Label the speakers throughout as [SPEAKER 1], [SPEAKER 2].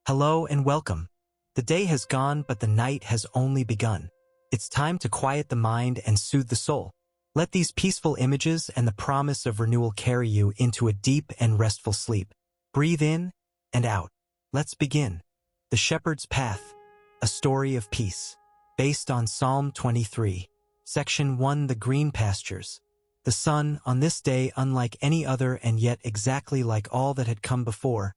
[SPEAKER 1] Hello and welcome. The day has gone, but the night has only begun. It's time to quiet the mind and soothe the soul. Let these peaceful images and the promise of renewal carry you into a deep and restful sleep. Breathe in and out. Let's begin. The Shepherd's Path, a story of peace. Based on Psalm 23, Section 1, the green pastures. The sun, on this day unlike any other and yet exactly like all that had come before,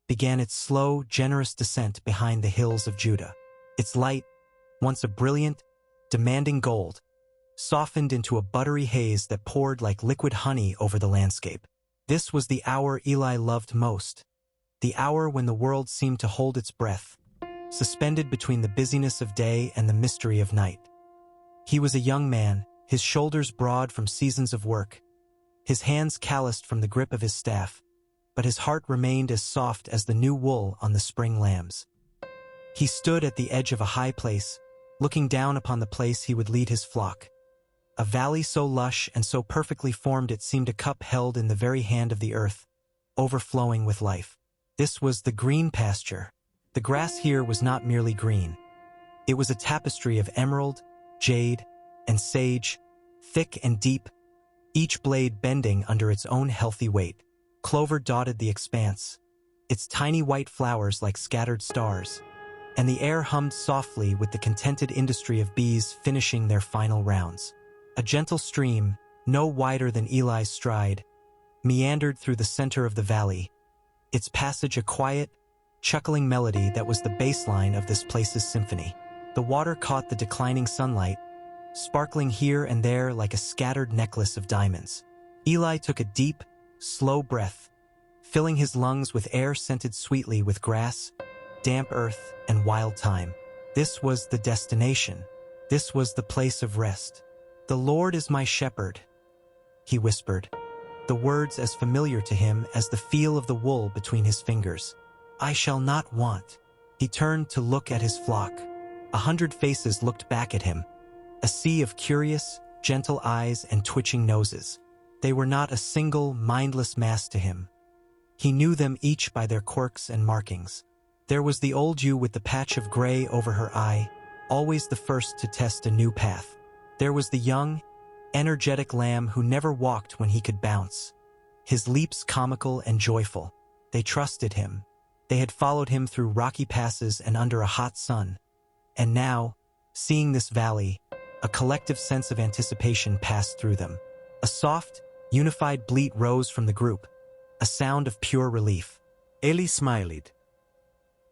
[SPEAKER 1] began its slow, generous descent behind the hills of Judah. Its light, once a brilliant, demanding gold, softened into a buttery haze that poured like liquid honey over the landscape. This was the hour Eli loved most, the hour when the world seemed to hold its breath, suspended between the busyness of day and the mystery of night. He was a young man, his shoulders broad from seasons of work, his hands calloused from the grip of his staff, but his heart remained as soft as the new wool on the spring lambs. He stood at the edge of a high place, looking down upon the place he would lead his flock. A valley so lush and so perfectly formed it seemed a cup held in the very hand of the earth, overflowing with life. This was the green pasture. The grass here was not merely green. It was a tapestry of emerald, jade, and sage, thick and deep, each blade bending under its own healthy weight. Clover dotted the expanse, its tiny white flowers like scattered stars, and the air hummed softly with the contented industry of bees finishing their final rounds. A gentle stream, no wider than Eli's stride, meandered through the center of the valley, its passage a quiet, chuckling melody that was the baseline of this place's symphony. The water caught the declining sunlight, sparkling here and there like a scattered necklace of diamonds. Eli took a deep, slow breath, filling his lungs with air scented sweetly with grass, damp earth, and wild thyme. This was the destination. This was the place of rest. "The Lord is my shepherd," he whispered, the words as familiar to him as the feel of the wool between his fingers. "I shall not want." He turned to look at his flock. 100 faces looked back at him, a sea of curious, gentle eyes and twitching noses. They were not a single, mindless mass to him. He knew them each by their quirks and markings. There was the old ewe with the patch of gray over her eye, always the first to test a new path. There was the young, energetic lamb who never walked when he could bounce, his leaps comical and joyful. They trusted him. They had followed him through rocky passes and under a hot sun. And now, seeing this valley, a collective sense of anticipation passed through them. A soft, unified bleat rose from the group, a sound of pure relief. Eli smiled.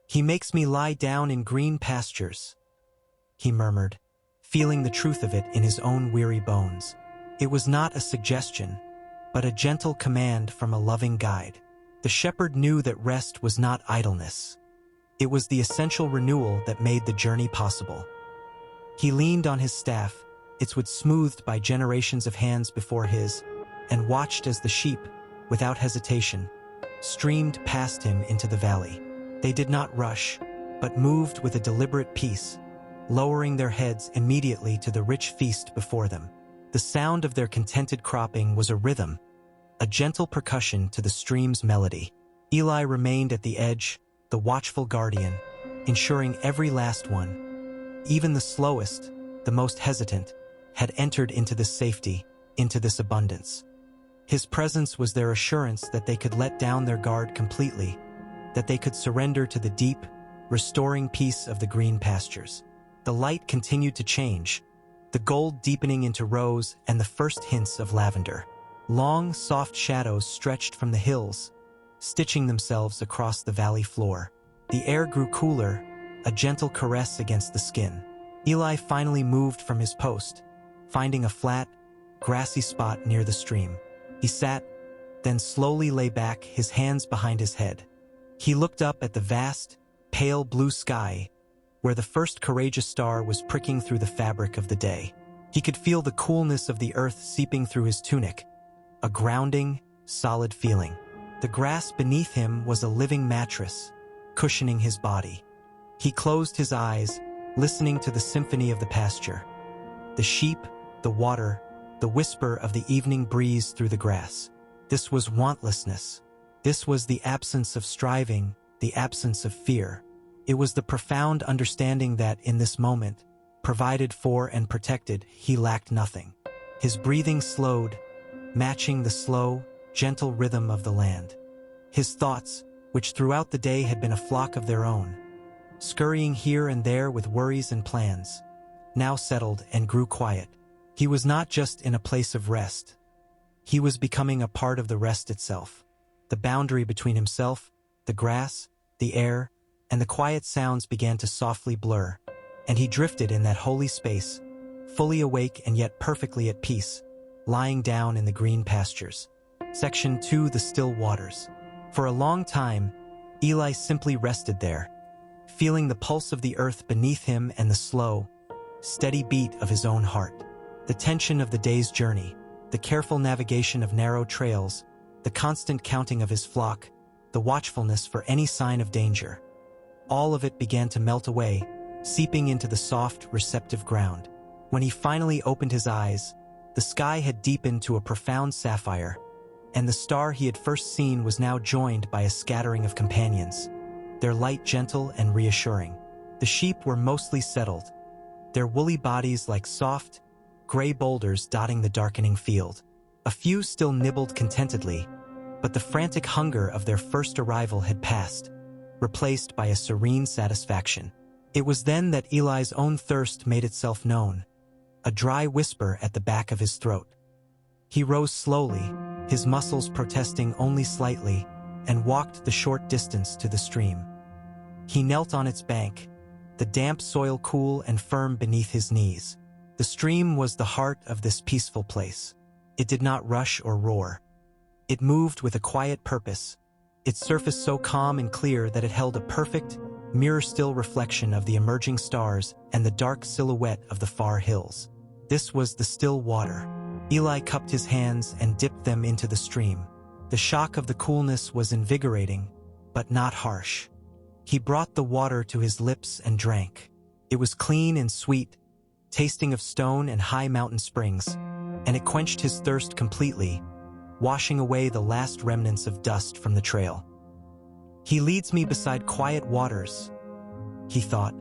[SPEAKER 1] "He makes me lie down in green pastures," he murmured, feeling the truth of it in his own weary bones. It was not a suggestion, but a gentle command from a loving guide. The shepherd knew that rest was not idleness. It was the essential renewal that made the journey possible. He leaned on his staff, its wood smoothed by generations of hands before his, and watched as the sheep, without hesitation, streamed past him into the valley. They did not rush, but moved with a deliberate pace, lowering their heads immediately to the rich feast before them. The sound of their contented cropping was a rhythm, a gentle percussion to the stream's melody. Eli remained at the edge, the watchful guardian, ensuring every last one, even the slowest, the most hesitant, had entered into this safety, into this abundance. His presence was their assurance that they could let down their guard completely, that they could surrender to the deep, restoring peace of the green pastures. The light continued to change, the gold deepening into rose and the first hints of lavender. Long, soft shadows stretched from the hills, stitching themselves across the valley floor. The air grew cooler, a gentle caress against the skin. Eli finally moved from his post, finding a flat, grassy spot near the stream. He sat, then slowly lay back, his hands behind his head. He looked up at the vast, pale blue sky, where the first courageous star was pricking through the fabric of the day. He could feel the coolness of the earth seeping through his tunic, a grounding, solid feeling. The grass beneath him was a living mattress, cushioning his body. He closed his eyes, listening to the symphony of the pasture. The sheep, the water, the whisper of the evening breeze through the grass. This was wantlessness. This was the absence of striving, the absence of fear. It was the profound understanding that, in this moment, provided for and protected, he lacked nothing. His breathing slowed, matching the slow, gentle rhythm of the land. His thoughts, which throughout the day had been a flock of their own, scurrying here and there with worries and plans, now settled and grew quiet. He was not just in a place of rest. He was becoming a part of the rest itself. The boundary between himself, the grass, the air, and the quiet sounds began to softly blur, and he drifted in that holy space, fully awake and yet perfectly at peace, lying down in the green pastures. Section 2: The Still Waters. For a long time, Eli simply rested there, feeling the pulse of the earth beneath him and the slow, steady beat of his own heart. The tension of the day's journey, the careful navigation of narrow trails, the constant counting of his flock, the watchfulness for any sign of danger. All of it began to melt away, seeping into the soft, receptive ground. When he finally opened his eyes, the sky had deepened to a profound sapphire, and the star he had first seen was now joined by a scattering of companions, their light gentle and reassuring. The sheep were mostly settled, their woolly bodies like soft, gray boulders dotting the darkening field. A few still nibbled contentedly, but the frantic hunger of their first arrival had passed, replaced by a serene satisfaction. It was then that Eli's own thirst made itself known, a dry whisper at the back of his throat. He rose slowly, his muscles protesting only slightly, and walked the short distance to the stream. He knelt on its bank, the damp soil cool and firm beneath his knees. The stream was the heart of this peaceful place. It did not rush or roar. It moved with a quiet purpose, its surface so calm and clear that it held a perfect, mirror-still reflection of the emerging stars and the dark silhouette of the far hills. This was the still water. Eli cupped his hands and dipped them into the stream. The shock of the coolness was invigorating, but not harsh. He brought the water to his lips and drank. It was clean and sweet, tasting of stone and high mountain springs, and it quenched his thirst completely, washing away the last remnants of dust from the trail. "He leads me beside quiet waters," he thought,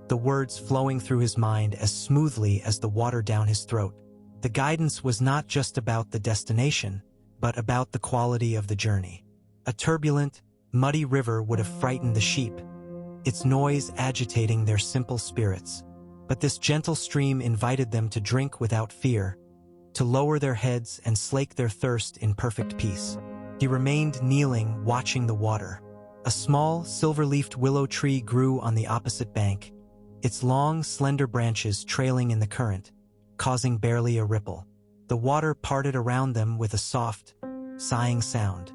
[SPEAKER 1] the words flowing through his mind as smoothly as the water down his throat. The guidance was not just about the destination, but about the quality of the journey. A turbulent, muddy river would have frightened the sheep, its noise agitating their simple spirits. But this gentle stream invited them to drink without fear, to lower their heads and slake their thirst in perfect peace. He remained kneeling, watching the water. A small, silver-leafed willow tree grew on the opposite bank, its long, slender branches trailing in the current, causing barely a ripple. The water parted around them with a soft, sighing sound.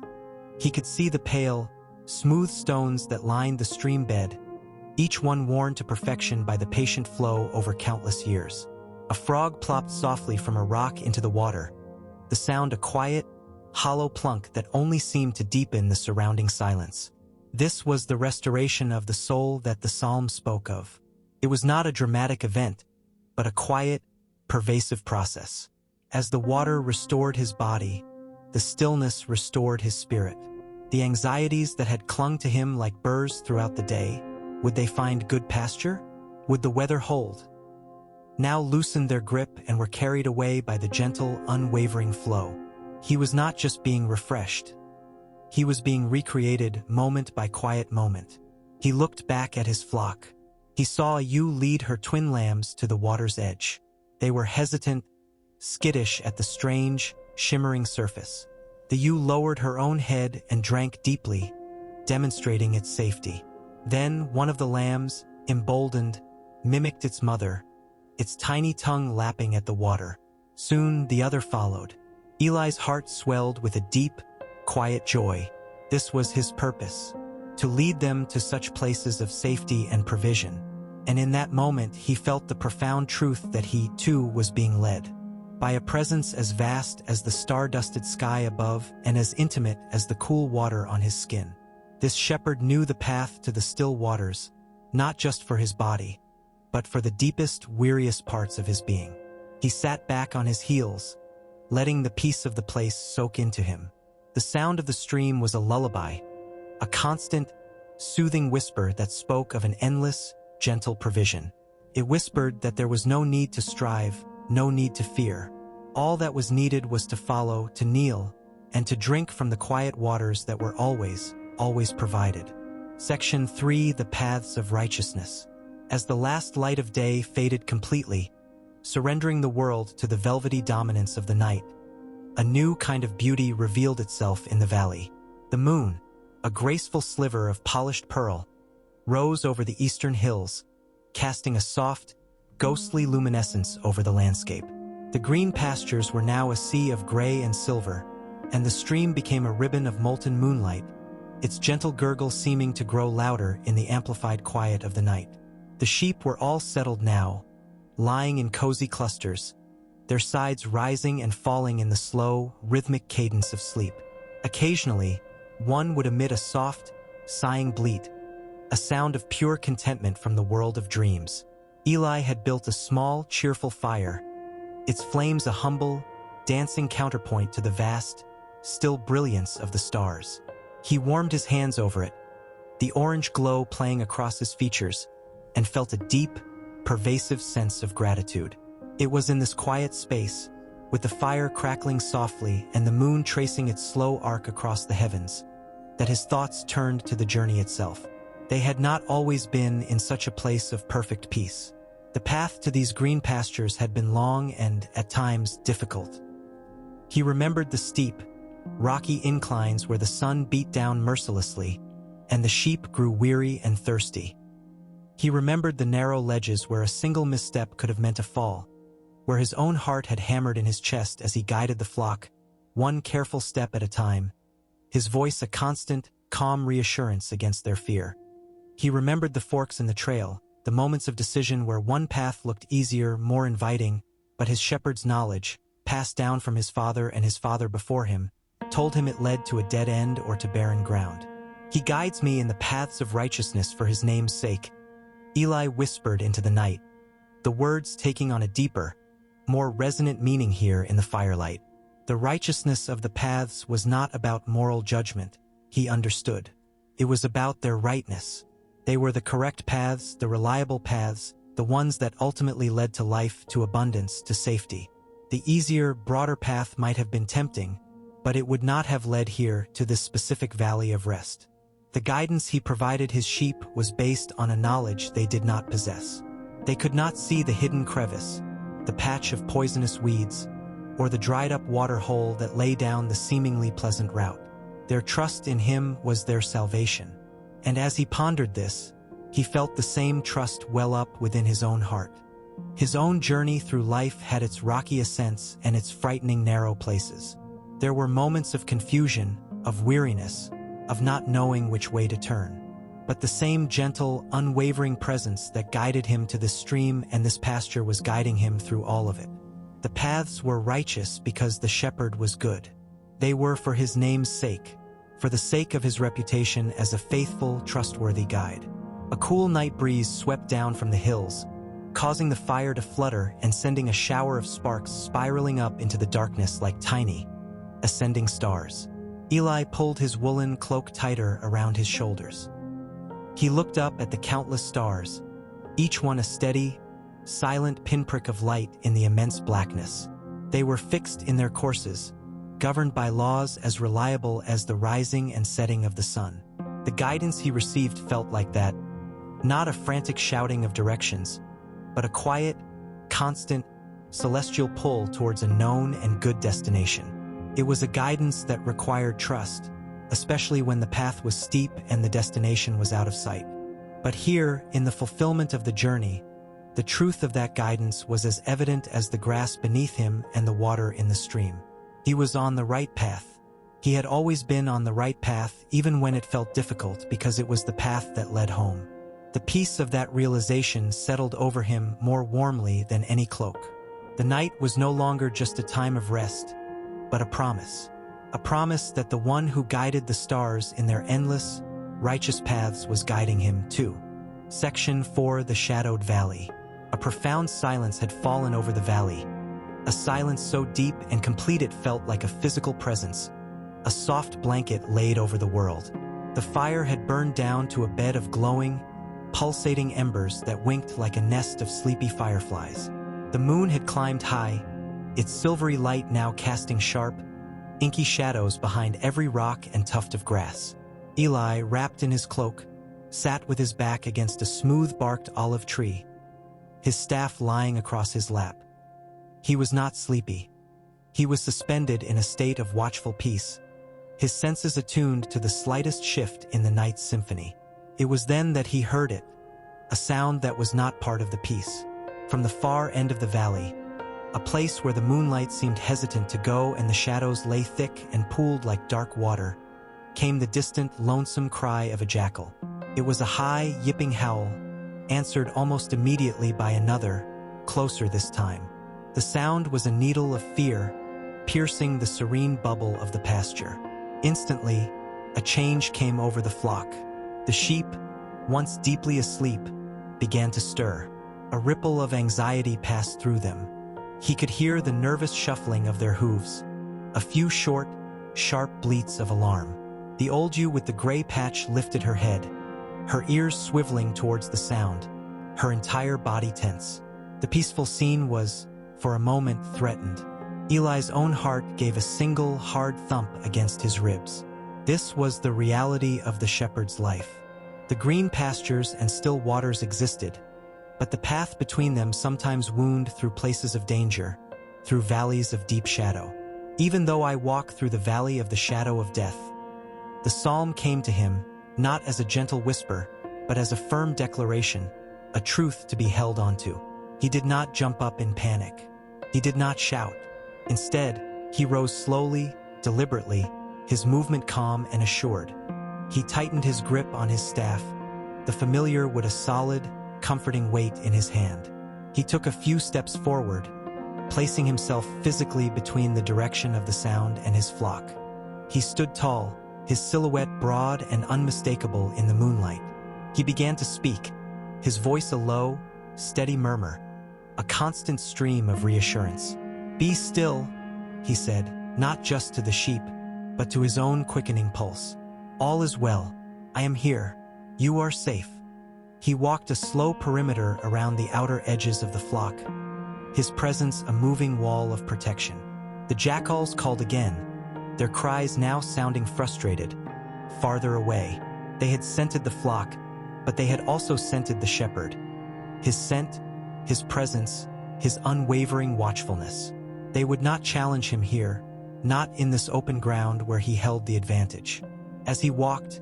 [SPEAKER 1] He could see the pale, smooth stones that lined the stream bed, each one worn to perfection by the patient flow over countless years. A frog plopped softly from a rock into the water, the sound a quiet, hollow plunk that only seemed to deepen the surrounding silence. This was the restoration of the soul that the psalm spoke of. It was not a dramatic event, but a quiet, pervasive process. As the water restored his body, the stillness restored his spirit. The anxieties that had clung to him like burrs throughout the day, would they find good pasture? Would the weather hold? Now loosened their grip and were carried away by the gentle, unwavering flow. He was not just being refreshed. He was being recreated moment by quiet moment. He looked back at his flock. He saw a ewe lead her twin lambs to the water's edge. They were hesitant, skittish at the strange, shimmering surface. The ewe lowered her own head and drank deeply, demonstrating its safety. Then one of the lambs, emboldened, mimicked its mother, its tiny tongue lapping at the water. Soon the other followed. Eli's heart swelled with a deep, quiet joy. This was his purpose, to lead them to such places of safety and provision. And in that moment he felt the profound truth that he, too, was being led by a presence as vast as the star-dusted sky above and as intimate as the cool water on his skin. This shepherd knew the path to the still waters, not just for his body, but for the deepest, weariest parts of his being. He sat back on his heels, letting the peace of the place soak into him. The sound of the stream was a lullaby, a constant, soothing whisper that spoke of an endless, gentle provision. It whispered that there was no need to strive, no need to fear. All that was needed was to follow, to kneel, and to drink from the quiet waters that were always, always provided. Section 3: The Paths of Righteousness. As the last light of day faded completely, surrendering the world to the velvety dominance of the night, a new kind of beauty revealed itself in the valley. The moon, a graceful sliver of polished pearl, rose over the eastern hills, casting a soft, ghostly luminescence over the landscape. The green pastures were now a sea of gray and silver, and the stream became a ribbon of molten moonlight, its gentle gurgle seeming to grow louder in the amplified quiet of the night. The sheep were all settled now, lying in cozy clusters, their sides rising and falling in the slow, rhythmic cadence of sleep. Occasionally, one would emit a soft, sighing bleat, a sound of pure contentment from the world of dreams. Eli had built a small, cheerful fire, its flames a humble, dancing counterpoint to the vast, still brilliance of the stars. He warmed his hands over it, the orange glow playing across his features, and felt a deep, pervasive sense of gratitude. It was in this quiet space, with the fire crackling softly and the moon tracing its slow arc across the heavens, that his thoughts turned to the journey itself. They had not always been in such a place of perfect peace. The path to these green pastures had been long and, at times, difficult. He remembered the steep, rocky inclines where the sun beat down mercilessly, and the sheep grew weary and thirsty. He remembered the narrow ledges where a single misstep could have meant a fall, where his own heart had hammered in his chest as he guided the flock, one careful step at a time, his voice a constant, calm reassurance against their fear. He remembered the forks in the trail, the moments of decision where one path looked easier, more inviting, but his shepherd's knowledge, passed down from his father and his father before him, told him it led to a dead end or to barren ground. "He guides me in the paths of righteousness for his name's sake," Eli whispered into the night, the words taking on a deeper, more resonant meaning here in the firelight. The righteousness of the paths was not about moral judgment, he understood. It was about their rightness. They were the correct paths, the reliable paths, the ones that ultimately led to life, to abundance, to safety. The easier, broader path might have been tempting, but it would not have led here to this specific valley of rest. The guidance he provided his sheep was based on a knowledge they did not possess. They could not see the hidden crevice, the patch of poisonous weeds, or the dried-up water hole that lay down the seemingly pleasant route. Their trust in him was their salvation. And as he pondered this, he felt the same trust well up within his own heart. His own journey through life had its rocky ascents and its frightening narrow places. There were moments of confusion, of weariness, of not knowing which way to turn. But the same gentle, unwavering presence that guided him to this stream and this pasture was guiding him through all of it. The paths were righteous because the shepherd was good. They were for his name's sake, for the sake of his reputation as a faithful, trustworthy guide. A cool night breeze swept down from the hills, causing the fire to flutter and sending a shower of sparks spiraling up into the darkness like tiny, ascending stars. Eli pulled his woolen cloak tighter around his shoulders. He looked up at the countless stars, each one a steady, silent pinprick of light in the immense blackness. They were fixed in their courses, governed by laws as reliable as the rising and setting of the sun. The guidance he received felt like that, not a frantic shouting of directions, but a quiet, constant, celestial pull towards a known and good destination. It was a guidance that required trust, especially when the path was steep and the destination was out of sight. But here, in the fulfillment of the journey, the truth of that guidance was as evident as the grass beneath him and the water in the stream. He was on the right path. He had always been on the right path, even when it felt difficult, because it was the path that led home. The peace of that realization settled over him more warmly than any cloak. The night was no longer just a time of rest, but a promise that the one who guided the stars in their endless, righteous paths was guiding him too. Section 4: The Shadowed Valley. A profound silence had fallen over the valley, a silence so deep and complete it felt like a physical presence, a soft blanket laid over the world. The fire had burned down to a bed of glowing, pulsating embers that winked like a nest of sleepy fireflies. The moon had climbed high, its silvery light now casting sharp, inky shadows behind every rock and tuft of grass. Eli, wrapped in his cloak, sat with his back against a smooth-barked olive tree, his staff lying across his lap. He was not sleepy. He was suspended in a state of watchful peace, his senses attuned to the slightest shift in the night's symphony. It was then that he heard it, a sound that was not part of the peace. From the far end of the valley, a place where the moonlight seemed hesitant to go and the shadows lay thick and pooled like dark water, came the distant, lonesome cry of a jackal. It was a high, yipping howl, answered almost immediately by another, closer this time. The sound was a needle of fear, piercing the serene bubble of the pasture. Instantly, a change came over the flock. The sheep, once deeply asleep, began to stir. A ripple of anxiety passed through them. He could hear the nervous shuffling of their hooves, a few short, sharp bleats of alarm. The old ewe with the gray patch lifted her head, her ears swiveling towards the sound, her entire body tense. The peaceful scene was, for a moment, threatened. Eli's own heart gave a single, hard thump against his ribs. This was the reality of the shepherd's life. The green pastures and still waters existed, but the path between them sometimes wound through places of danger, through valleys of deep shadow. Even though I walk through the valley of the shadow of death, the psalm came to him, not as a gentle whisper, but as a firm declaration, a truth to be held onto. He did not jump up in panic. He did not shout. Instead, he rose slowly, deliberately, his movement calm and assured. He tightened his grip on his staff, the familiar with a solid, comforting weight in his hand. He took a few steps forward, placing himself physically between the direction of the sound and his flock. He stood tall, his silhouette broad and unmistakable in the moonlight. He began to speak, his voice a low, steady murmur, a constant stream of reassurance. "Be still," he said, not just to the sheep, but to his own quickening pulse. "All is well. I am here. You are safe." He walked a slow perimeter around the outer edges of the flock, his presence a moving wall of protection. The jackals called again, their cries now sounding frustrated, farther away. They had scented the flock, but they had also scented the shepherd. His scent, his presence, his unwavering watchfulness. They would not challenge him here, not in this open ground where he held the advantage. As he walked,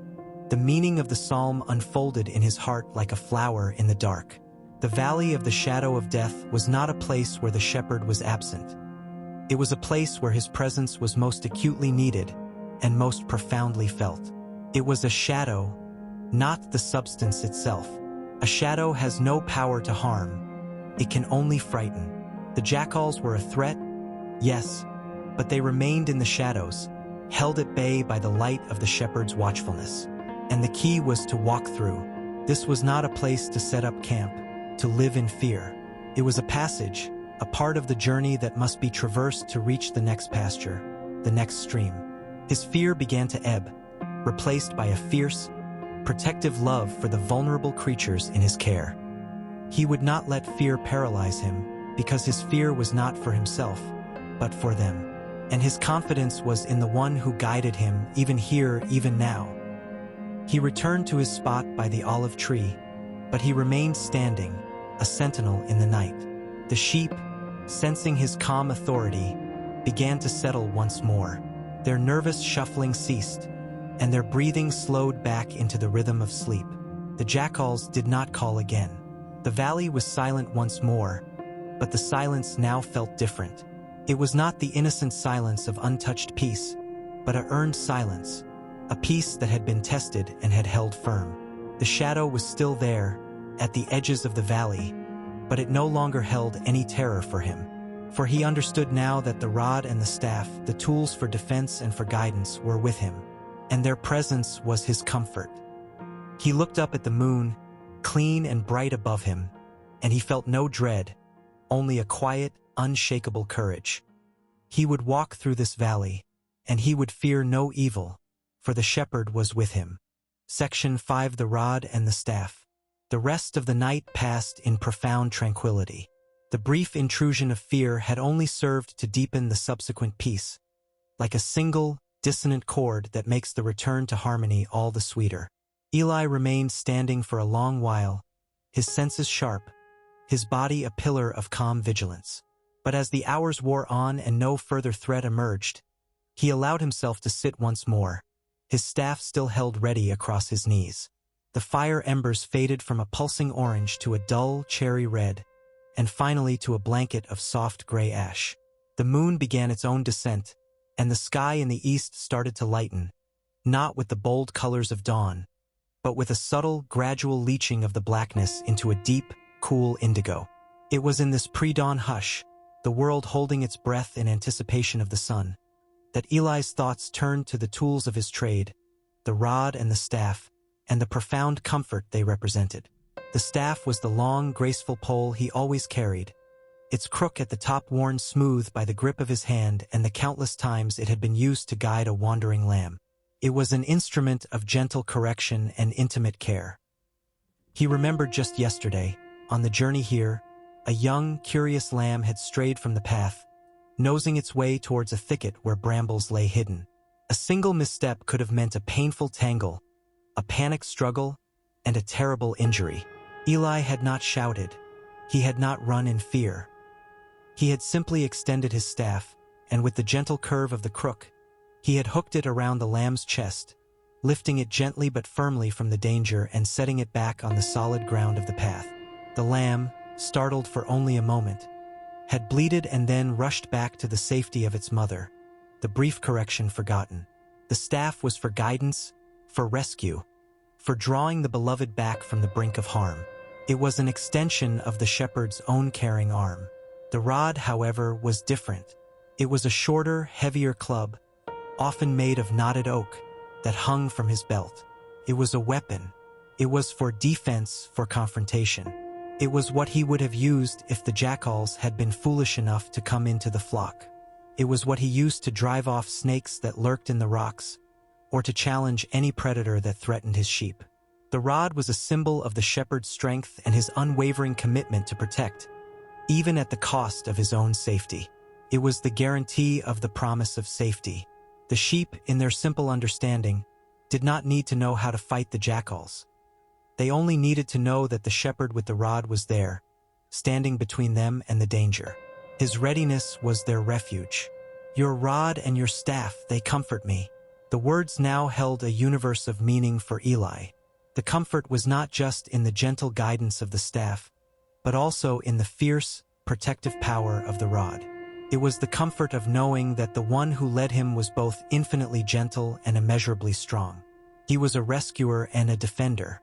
[SPEAKER 1] the meaning of the psalm unfolded in his heart like a flower in the dark. The valley of the shadow of death was not a place where the shepherd was absent. It was a place where his presence was most acutely needed and most profoundly felt. It was a shadow, not the substance itself. A shadow has no power to harm. It can only frighten. The jackals were a threat, yes, but they remained in the shadows, held at bay by the light of the shepherd's watchfulness. And the key was to walk through. This was not a place to set up camp, to live in fear. It was a passage, a part of the journey that must be traversed to reach the next pasture, the next stream. His fear began to ebb, replaced by a fierce, protective love for the vulnerable creatures in his care. He would not let fear paralyze him, because his fear was not for himself, but for them. And his confidence was in the one who guided him, even here, even now. He returned to his spot by the olive tree, but he remained standing, a sentinel in the night. The sheep, sensing his calm authority, began to settle once more. Their nervous shuffling ceased, and their breathing slowed back into the rhythm of sleep. The jackals did not call again. The valley was silent once more, but the silence now felt different. It was not the innocent silence of untouched peace, but a earned silence, a peace that had been tested and had held firm. The shadow was still there, at the edges of the valley, but it no longer held any terror for him. For he understood now that the rod and the staff, the tools for defense and for guidance, were with him, and their presence was his comfort. He looked up at the moon, clean and bright above him, and he felt no dread, only a quiet, unshakable courage. He would walk through this valley, and he would fear no evil, for the shepherd was with him. Section 5. The Rod and the Staff. The rest of the night passed in profound tranquility. The brief intrusion of fear had only served to deepen the subsequent peace, like a single, dissonant chord that makes the return to harmony all the sweeter. Eli remained standing for a long while, his senses sharp, his body a pillar of calm vigilance. But as the hours wore on and no further threat emerged, he allowed himself to sit once more, his staff still held ready across his knees. The fire embers faded from a pulsing orange to a dull cherry red, and finally to a blanket of soft gray ash. The moon began its own descent, and the sky in the east started to lighten, not with the bold colors of dawn, but with a subtle, gradual leaching of the blackness into a deep, cool indigo. It was in this pre-dawn hush, the world holding its breath in anticipation of the sun, that Eli's thoughts turned to the tools of his trade, the rod and the staff, and the profound comfort they represented. The staff was the long, graceful pole he always carried, its crook at the top worn smooth by the grip of his hand and the countless times it had been used to guide a wandering lamb. It was an instrument of gentle correction and intimate care. He remembered just yesterday, on the journey here, a young, curious lamb had strayed from the path, nosing its way towards a thicket where brambles lay hidden. A single misstep could have meant a painful tangle, a panicked struggle, and a terrible injury. Eli had not shouted. He had not run in fear. He had simply extended his staff, and with the gentle curve of the crook, he had hooked it around the lamb's chest, lifting it gently but firmly from the danger and setting it back on the solid ground of the path. The lamb, startled for only a moment, had bleated and then rushed back to the safety of its mother, the brief correction forgotten. The staff was for guidance, for rescue, for drawing the beloved back from the brink of harm. It was an extension of the shepherd's own caring arm. The rod, however, was different. It was a shorter, heavier club, often made of knotted oak, that hung from his belt. It was a weapon. It was for defense, for confrontation. It was what he would have used if the jackals had been foolish enough to come into the flock. It was what he used to drive off snakes that lurked in the rocks, or to challenge any predator that threatened his sheep. The rod was a symbol of the shepherd's strength and his unwavering commitment to protect, even at the cost of his own safety. It was the guarantee of the promise of safety. The sheep, in their simple understanding, did not need to know how to fight the jackals. They only needed to know that the shepherd with the rod was there, standing between them and the danger. His readiness was their refuge. Your rod and your staff, they comfort me. The words now held a universe of meaning for Eli. The comfort was not just in the gentle guidance of the staff, but also in the fierce, protective power of the rod. It was the comfort of knowing that the one who led him was both infinitely gentle and immeasurably strong. He was a rescuer and a defender.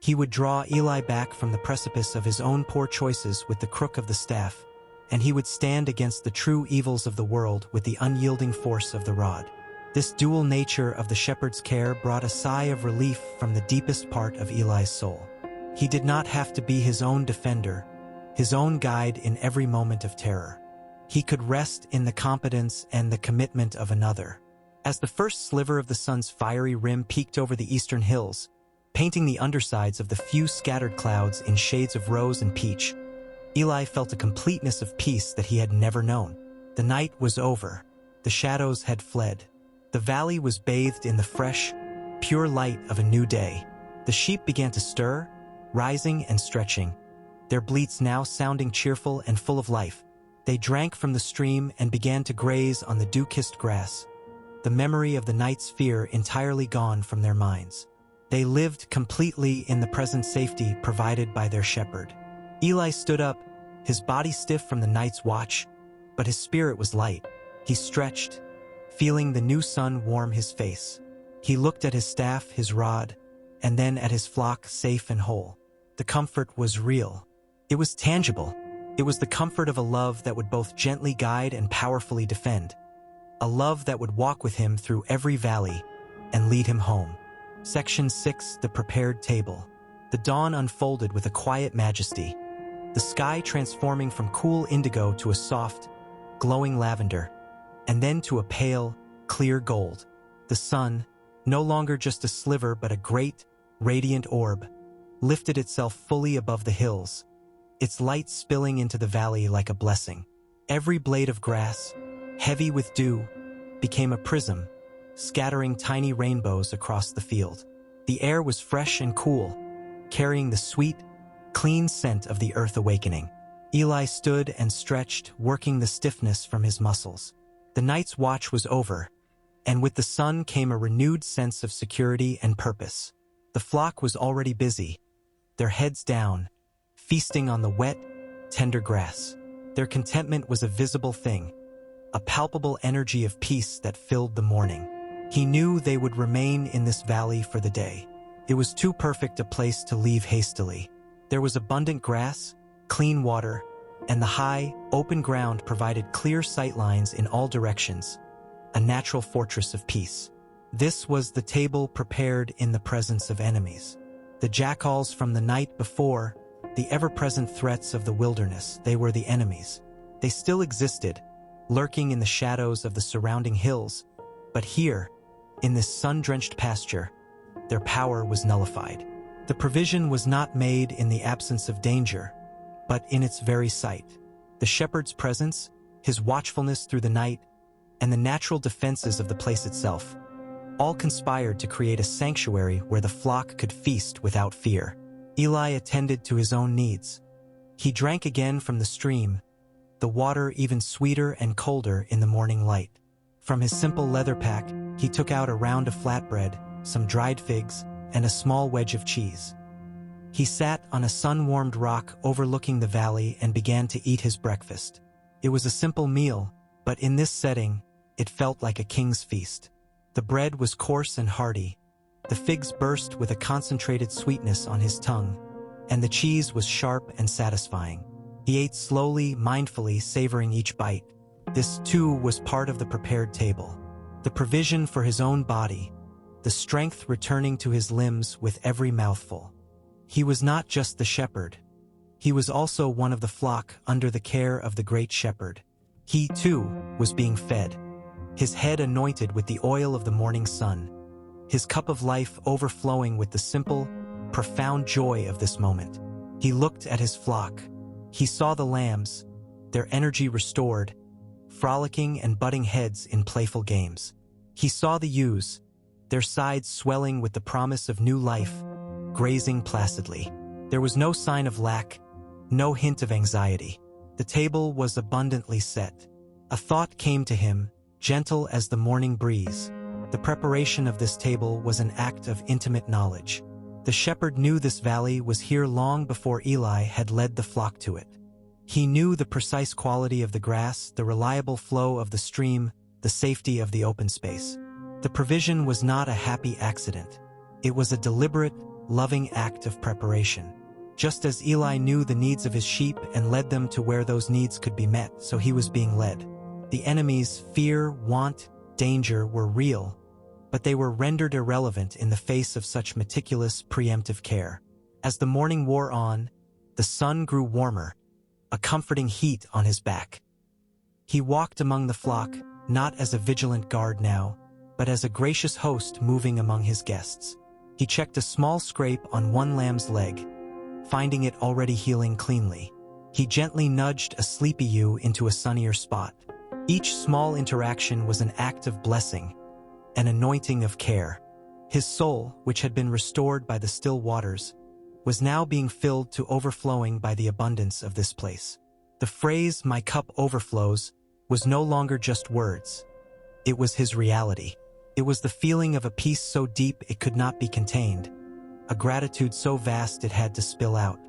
[SPEAKER 1] He would draw Eli back from the precipice of his own poor choices with the crook of the staff, and he would stand against the true evils of the world with the unyielding force of the rod. This dual nature of the shepherd's care brought a sigh of relief from the deepest part of Eli's soul. He did not have to be his own defender, his own guide in every moment of terror. He could rest in the competence and the commitment of another. As the first sliver of the sun's fiery rim peeked over the eastern hills, painting the undersides of the few scattered clouds in shades of rose and peach, Eli felt a completeness of peace that he had never known. The night was over. The shadows had fled. The valley was bathed in the fresh, pure light of a new day. The sheep began to stir, rising and stretching, their bleats now sounding cheerful and full of life. They drank from the stream and began to graze on the dew-kissed grass, the memory of the night's fear entirely gone from their minds. They lived completely in the present safety provided by their shepherd. Eli stood up, his body stiff from the night's watch, but his spirit was light. He stretched, feeling the new sun warm his face. He looked at his staff, his rod, and then at his flock safe and whole. The comfort was real. It was tangible. It was the comfort of a love that would both gently guide and powerfully defend. A love that would walk with him through every valley and lead him home. Section 6. The Prepared Table. The dawn unfolded with a quiet majesty, the sky transforming from cool indigo to a soft, glowing lavender, and then to a pale, clear gold. The sun, no longer just a sliver but a great, radiant orb, lifted itself fully above the hills, its light spilling into the valley like a blessing. Every blade of grass, heavy with dew, became a prism, scattering tiny rainbows across the field. The air was fresh and cool, carrying the sweet, clean scent of the earth awakening. Eli stood and stretched, working the stiffness from his muscles. The night's watch was over, and with the sun came a renewed sense of security and purpose. The flock was already busy, their heads down, feasting on the wet, tender grass. Their contentment was a visible thing, a palpable energy of peace that filled the morning. He knew they would remain in this valley for the day. It was too perfect a place to leave hastily. There was abundant grass, clean water, and the high, open ground provided clear sightlines in all directions, a natural fortress of peace. This was the table prepared in the presence of enemies. The jackals from the night before, the ever-present threats of the wilderness, they were the enemies. They still existed, lurking in the shadows of the surrounding hills, but here, in this sun-drenched pasture, their power was nullified. The provision was not made in the absence of danger, but in its very sight. The shepherd's presence, his watchfulness through the night, and the natural defenses of the place itself, all conspired to create a sanctuary where the flock could feast without fear. Eli attended to his own needs. He drank again from the stream, the water even sweeter and colder in the morning light. From his simple leather pack, he took out a round of flatbread, some dried figs, and a small wedge of cheese. He sat on a sun-warmed rock overlooking the valley and began to eat his breakfast. It was a simple meal, but in this setting, it felt like a king's feast. The bread was coarse and hearty, the figs burst with a concentrated sweetness on his tongue, and the cheese was sharp and satisfying. He ate slowly, mindfully, savoring each bite. This, too, was part of the prepared table. The provision for his own body, the strength returning to his limbs with every mouthful. He was not just the shepherd. He was also one of the flock under the care of the great shepherd. He, too, was being fed, his head anointed with the oil of the morning sun, his cup of life overflowing with the simple, profound joy of this moment. He looked at his flock. He saw the lambs, their energy restored, frolicking and butting heads in playful games. He saw the ewes, their sides swelling with the promise of new life, grazing placidly. There was no sign of lack, no hint of anxiety. The table was abundantly set. A thought came to him, gentle as the morning breeze. The preparation of this table was an act of intimate knowledge. The shepherd knew this valley was here long before Eli had led the flock to it. He knew the precise quality of the grass, the reliable flow of the stream, the safety of the open space. The provision was not a happy accident. It was a deliberate, loving act of preparation. Just as Eli knew the needs of his sheep and led them to where those needs could be met, so he was being led. The enemy's fear, want, danger were real, but they were rendered irrelevant in the face of such meticulous, preemptive care. As the morning wore on, the sun grew warmer, a comforting heat on his back. He walked among the flock, not as a vigilant guard now, but as a gracious host moving among his guests. He checked a small scrape on one lamb's leg, finding it already healing cleanly. He gently nudged a sleepy ewe into a sunnier spot. Each small interaction was an act of blessing, an anointing of care. His soul, which had been restored by the still waters, was now being filled to overflowing by the abundance of this place. The phrase, "my cup overflows," was no longer just words. It was his reality. It was the feeling of a peace so deep it could not be contained, a gratitude so vast it had to spill out.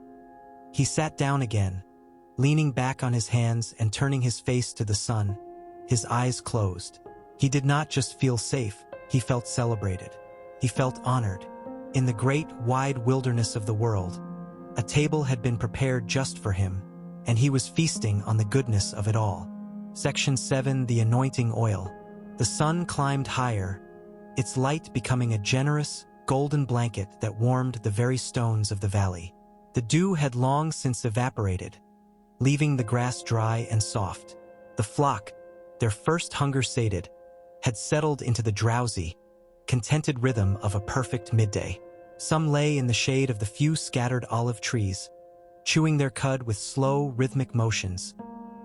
[SPEAKER 1] He sat down again, leaning back on his hands and turning his face to the sun, his eyes closed. He did not just feel safe, he felt celebrated. He felt honored. In the great, wide wilderness of the world, a table had been prepared just for him, and he was feasting on the goodness of it all. Section 7, the anointing oil. The sun climbed higher, its light becoming a generous, golden blanket that warmed the very stones of the valley. The dew had long since evaporated, leaving the grass dry and soft. The flock, their first hunger sated, had settled into the drowsy, contented rhythm of a perfect midday. Some lay in the shade of the few scattered olive trees, chewing their cud with slow, rhythmic motions,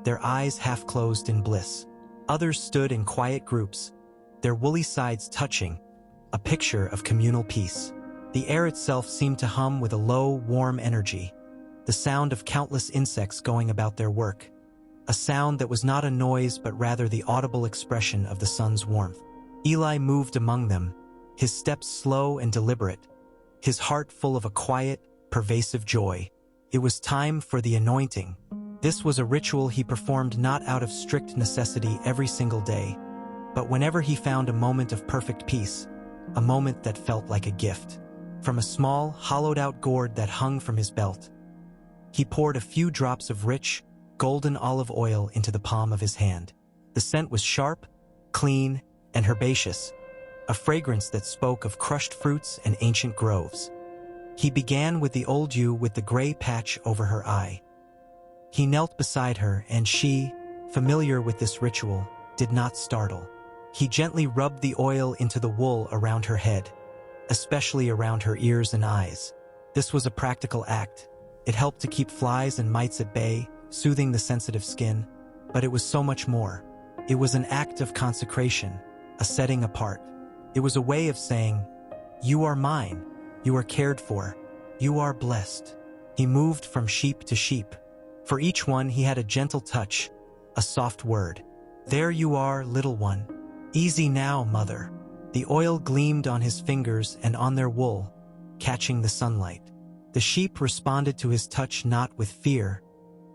[SPEAKER 1] their eyes half closed in bliss. Others stood in quiet groups, their woolly sides touching, a picture of communal peace. The air itself seemed to hum with a low, warm energy, the sound of countless insects going about their work, a sound that was not a noise but rather the audible expression of the sun's warmth. Eli moved among them, his steps slow and deliberate, his heart full of a quiet, pervasive joy. It was time for the anointing. This was a ritual he performed not out of strict necessity every single day, but whenever he found a moment of perfect peace, a moment that felt like a gift. From a small, hollowed-out gourd that hung from his belt, he poured a few drops of rich, golden olive oil into the palm of his hand. The scent was sharp, clean, and herbaceous, a fragrance that spoke of crushed fruits and ancient groves. He began with the old ewe with the gray patch over her eye. He knelt beside her, and she, familiar with this ritual, did not startle. He gently rubbed the oil into the wool around her head, especially around her ears and eyes. This was a practical act. It helped to keep flies and mites at bay, soothing the sensitive skin, but it was so much more. It was an act of consecration, a setting apart. It was a way of saying, "You are mine, you are cared for, you are blessed." He moved from sheep to sheep. For each one he had a gentle touch, a soft word. "There you are, little one. Easy now, mother." The oil gleamed on his fingers and on their wool, catching the sunlight. The sheep responded to his touch not with fear,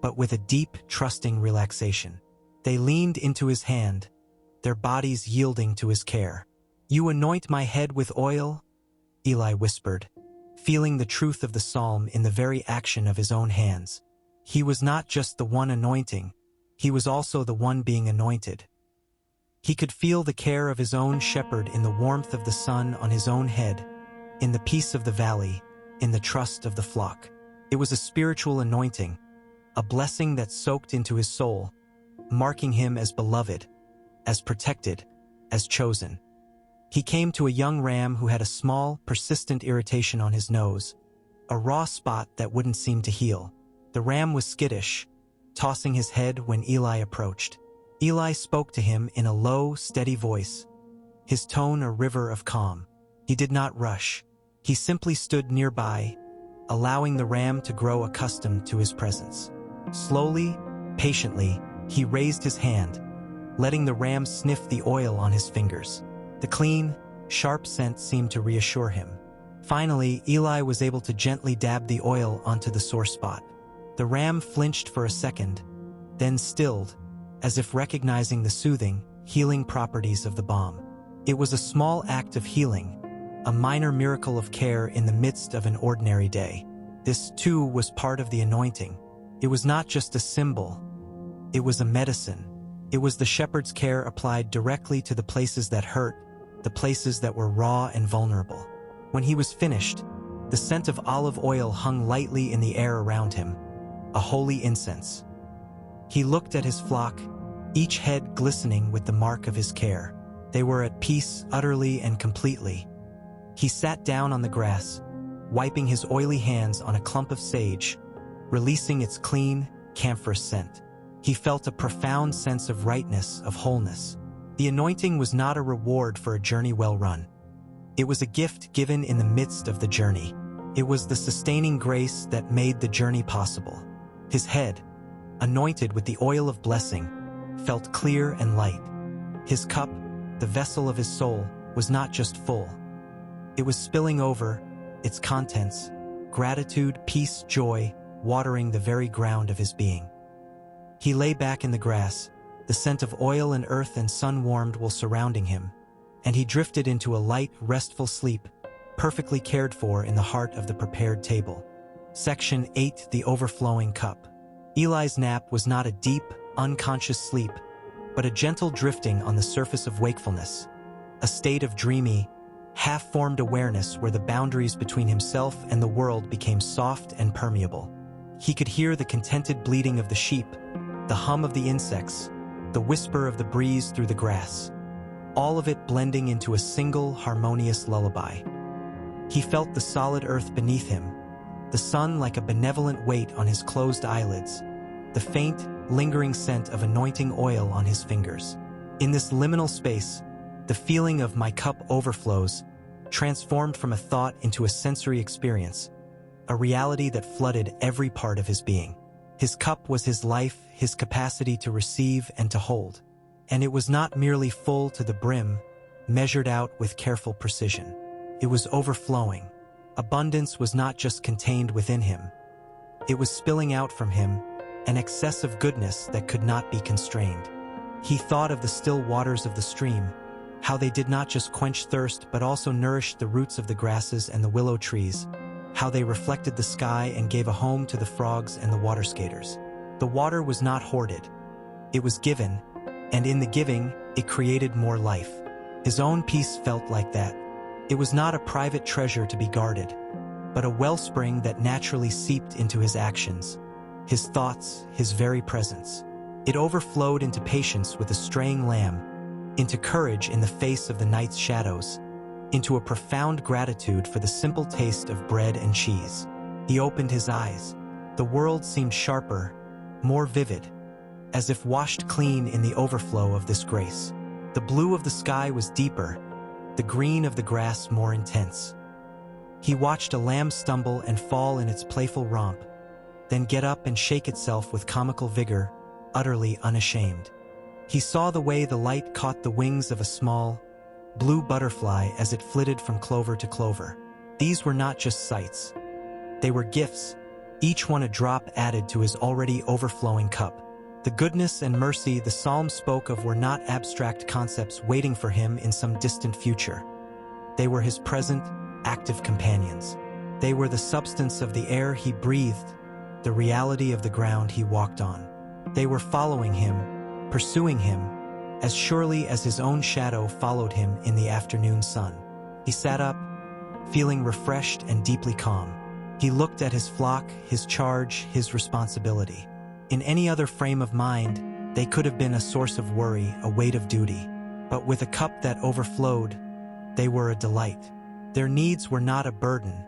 [SPEAKER 1] but with a deep, trusting relaxation. They leaned into his hand, their bodies yielding to his care. "You anoint my head with oil?" Eli whispered, feeling the truth of the psalm in the very action of his own hands. He was not just the one anointing, he was also the one being anointed. He could feel the care of his own shepherd in the warmth of the sun on his own head, in the peace of the valley, in the trust of the flock. It was a spiritual anointing, a blessing that soaked into his soul, marking him as beloved, as protected, as chosen. He came to a young ram who had a small, persistent irritation on his nose, a raw spot that wouldn't seem to heal. The ram was skittish, tossing his head when Eli approached. Eli spoke to him in a low, steady voice, his tone a river of calm. He did not rush. He simply stood nearby, allowing the ram to grow accustomed to his presence. Slowly, patiently, he raised his hand, letting the ram sniff the oil on his fingers. The clean, sharp scent seemed to reassure him. Finally, Eli was able to gently dab the oil onto the sore spot. The ram flinched for a second, then stilled, as if recognizing the soothing, healing properties of the balm. It was a small act of healing, a minor miracle of care in the midst of an ordinary day. This, too, was part of the anointing. It was not just a symbol. It was a medicine. It was the shepherd's care applied directly to the places that hurt, the places that were raw and vulnerable. When he was finished, the scent of olive oil hung lightly in the air around him, a holy incense. He looked at his flock, each head glistening with the mark of his care. They were at peace utterly and completely. He sat down on the grass, wiping his oily hands on a clump of sage, releasing its clean, camphor scent. He felt a profound sense of rightness, of wholeness. The anointing was not a reward for a journey well run. It was a gift given in the midst of the journey. It was the sustaining grace that made the journey possible. His head, anointed with the oil of blessing, felt clear and light. His cup, the vessel of his soul, was not just full. It was spilling over, its contents, gratitude, peace, joy, watering the very ground of his being. He lay back in the grass, the scent of oil and earth and sun-warmed wool surrounding him, and he drifted into a light, restful sleep, perfectly cared for in the heart of the prepared table. Section 8: The Overflowing Cup. Eli's nap was not a deep, unconscious sleep, but a gentle drifting on the surface of wakefulness, a state of dreamy, half-formed awareness where the boundaries between himself and the world became soft and permeable. He could hear the contented bleating of the sheep, the hum of the insects, the whisper of the breeze through the grass. all of it blending into a single harmonious lullaby. He felt the solid earth beneath him, the sun like a benevolent weight on his closed eyelids, the faint, lingering scent of anointing oil on his fingers. In this liminal space, the feeling of "my cup overflows" transformed from a thought into a sensory experience, a reality that flooded every part of his being. His cup was his life, his capacity to receive and to hold. And it was not merely full to the brim, measured out with careful precision. It was overflowing. Abundance was not just contained within him. It was spilling out from him, an excess of goodness that could not be constrained. He thought of the still waters of the stream, how they did not just quench thirst but also nourished the roots of the grasses and the willow trees, how they reflected the sky and gave a home to the frogs and the water skaters. The water was not hoarded. It was given, and in the giving, it created more life. His own peace felt like that. It was not a private treasure to be guarded, but a wellspring that naturally seeped into his actions, his thoughts, his very presence. It overflowed into patience with a straying lamb, into courage in the face of the night's shadows, into a profound gratitude for the simple taste of bread and cheese. He opened his eyes. The world seemed sharper, more vivid, as if washed clean in the overflow of this grace. The blue of the sky was deeper, the green of the grass more intense. He watched a lamb stumble and fall in its playful romp, then get up and shake itself with comical vigor, utterly unashamed. He saw the way the light caught the wings of a small, blue butterfly as it flitted from clover to clover. These were not just sights. They were gifts, each one a drop added to his already overflowing cup. The goodness and mercy the psalm spoke of were not abstract concepts waiting for him in some distant future. They were his present, active companions. They were the substance of the air he breathed, the reality of the ground he walked on. They were following him, pursuing him, as surely as his own shadow followed him in the afternoon sun. He sat up, feeling refreshed and deeply calm. He looked at his flock, his charge, his responsibility. In any other frame of mind, they could have been a source of worry, a weight of duty. But with a cup that overflowed, they were a delight. Their needs were not a burden,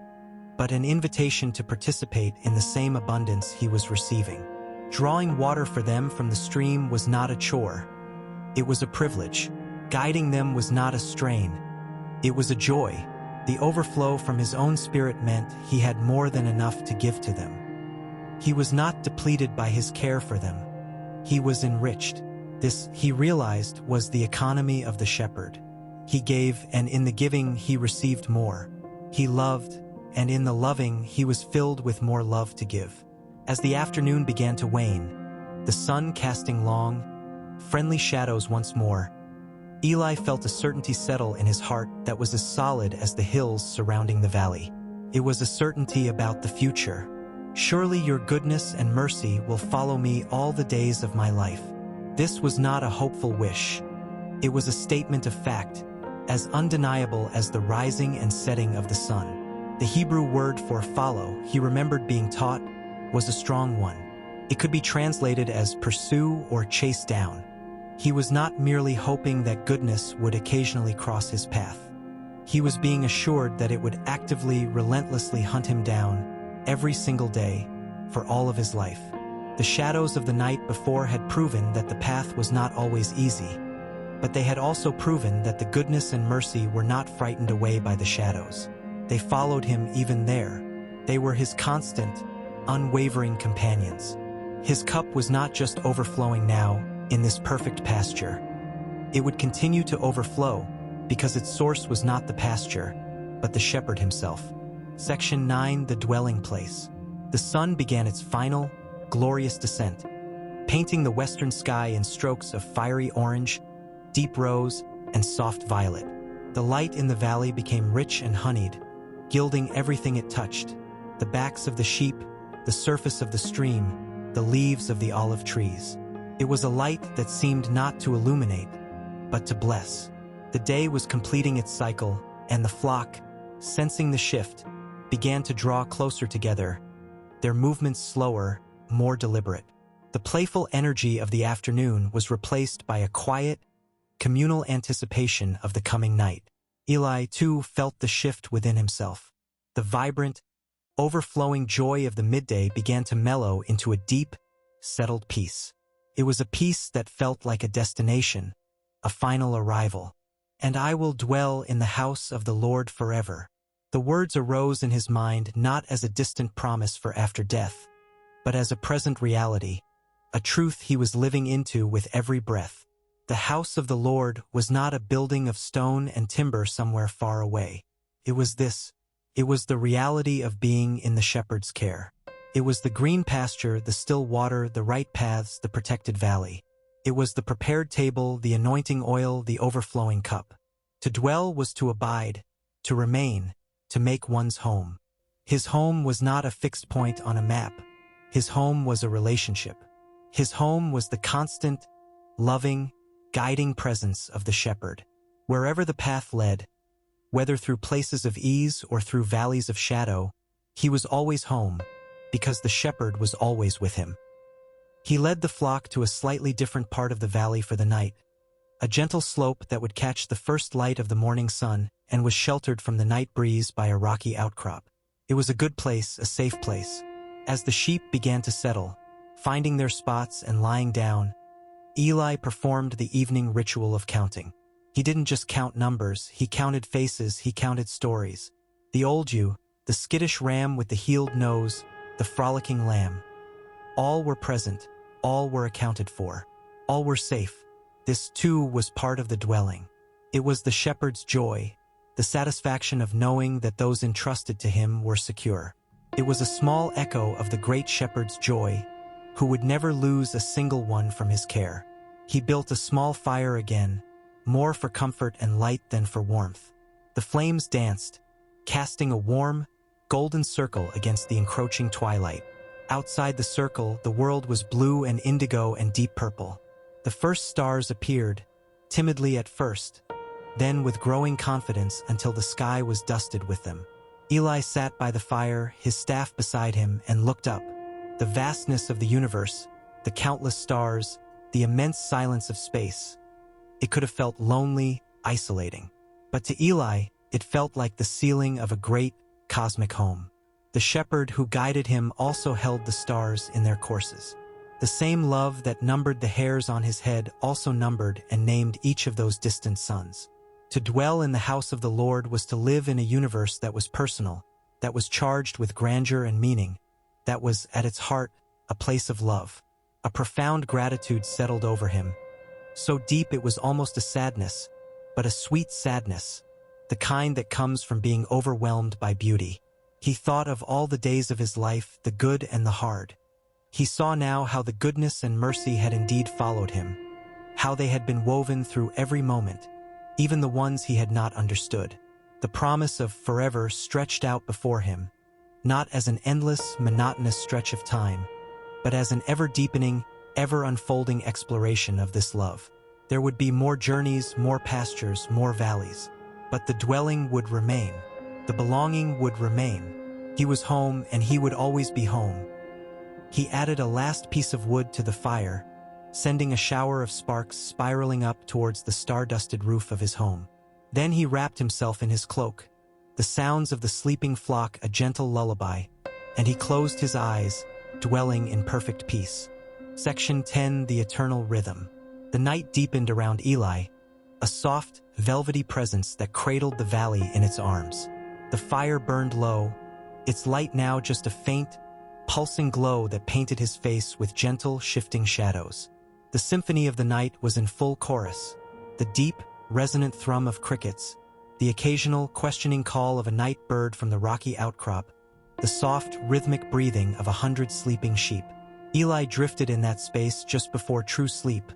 [SPEAKER 1] but an invitation to participate in the same abundance he was receiving. Drawing water for them from the stream was not a chore. It was a privilege. Guiding them was not a strain. It was a joy. The overflow from his own spirit meant he had more than enough to give to them. He was not depleted by his care for them. He was enriched. This, he realized, was the economy of the shepherd. He gave, and in the giving he received more. He loved, and in the loving he was filled with more love to give. As the afternoon began to wane, the sun casting long, friendly shadows once more, Eli felt a certainty settle in his heart that was as solid as the hills surrounding the valley. It was a certainty about the future. Surely your goodness and mercy will follow me all the days of my life. This was not a hopeful wish. It was a statement of fact, as undeniable as the rising and setting of the sun. The Hebrew word for follow, he remembered being taught, was a strong one. It could be translated as pursue or chase down. He was not merely hoping that goodness would occasionally cross his path. He was being assured that it would actively, relentlessly hunt him down every single day for all of his life. The shadows of the night before had proven that the path was not always easy, but they had also proven that the goodness and mercy were not frightened away by the shadows. They followed him even there. They were his constant, unwavering companions. His cup was not just overflowing now in this perfect pasture. It would continue to overflow because its source was not the pasture, but the shepherd himself. Section 9, the dwelling place. The sun began its final, glorious descent, painting the western sky in strokes of fiery orange, deep rose, and soft violet. The light in the valley became rich and honeyed, gilding everything it touched: the backs of the sheep, the surface of the stream, the leaves of the olive trees. It was a light that seemed not to illuminate, but to bless. The day was completing its cycle, and the flock, sensing the shift, began to draw closer together, their movements slower, more deliberate. The playful energy of the afternoon was replaced by a quiet, communal anticipation of the coming night. Eli, too, felt the shift within himself. The vibrant, overflowing joy of the midday began to mellow into a deep, settled peace. It was a peace that felt like a destination, a final arrival. "And I will dwell in the house of the Lord forever." The words arose in his mind not as a distant promise for after death, but as a present reality, a truth he was living into with every breath. The house of the Lord was not a building of stone and timber somewhere far away. It was this. It was the reality of being in the shepherd's care. It was the green pasture, the still water, the right paths, the protected valley. It was the prepared table, the anointing oil, the overflowing cup. To dwell was to abide, to remain, to make one's home. His home was not a fixed point on a map. His home was a relationship. His home was the constant, loving, guiding presence of the shepherd. Wherever the path led, whether through places of ease or through valleys of shadow, he was always home, because the shepherd was always with him. He led the flock to a slightly different part of the valley for the night, a gentle slope that would catch the first light of the morning sun and was sheltered from the night breeze by a rocky outcrop. It was a good place, a safe place. As the sheep began to settle, finding their spots and lying down, Eli performed the evening ritual of counting. He didn't just count numbers, he counted faces, he counted stories. The old ewe, the skittish ram with the healed nose, the frolicking lamb. All were present, all were accounted for, all were safe. This too was part of the dwelling. It was the shepherd's joy, the satisfaction of knowing that those entrusted to him were secure. It was a small echo of the great shepherd's joy, who would never lose a single one from his care. He built a small fire again, more for comfort and light than for warmth. The flames danced, casting a warm, golden circle against the encroaching twilight. Outside the circle, the world was blue and indigo and deep purple. The first stars appeared, timidly at first, then with growing confidence until the sky was dusted with them. Eli sat by the fire, his staff beside him, and looked up. The vastness of the universe, the countless stars, the immense silence of space. It could have felt lonely, isolating. But to Eli, it felt like the ceiling of a great, cosmic home. The shepherd who guided him also held the stars in their courses. The same love that numbered the hairs on his head also numbered and named each of those distant suns. To dwell in the house of the Lord was to live in a universe that was personal, that was charged with grandeur and meaning, that was, at its heart, a place of love. A profound gratitude settled over him, so deep it was almost a sadness, but a sweet sadness, the kind that comes from being overwhelmed by beauty. He thought of all the days of his life, the good and the hard. He saw now how the goodness and mercy had indeed followed him, how they had been woven through every moment, even the ones he had not understood. The promise of forever stretched out before him, not as an endless, monotonous stretch of time, but as an ever-deepening, ever-unfolding exploration of this love. There would be more journeys, more pastures, more valleys, but the dwelling would remain. The belonging would remain. He was home, and he would always be home. He added a last piece of wood to the fire, sending a shower of sparks spiraling up towards the star-dusted roof of his home. Then he wrapped himself in his cloak, the sounds of the sleeping flock a gentle lullaby, and he closed his eyes, dwelling in perfect peace. Section 10. The Eternal Rhythm. The night deepened around Eli, a soft, velvety presence that cradled the valley in its arms. The fire burned low, its light now just a faint, pulsing glow that painted his face with gentle, shifting shadows. The symphony of the night was in full chorus, the deep, resonant thrum of crickets, the occasional, questioning call of a night bird from the rocky outcrop, the soft, rhythmic breathing of 100 sleeping sheep. Eli drifted in that space just before true sleep,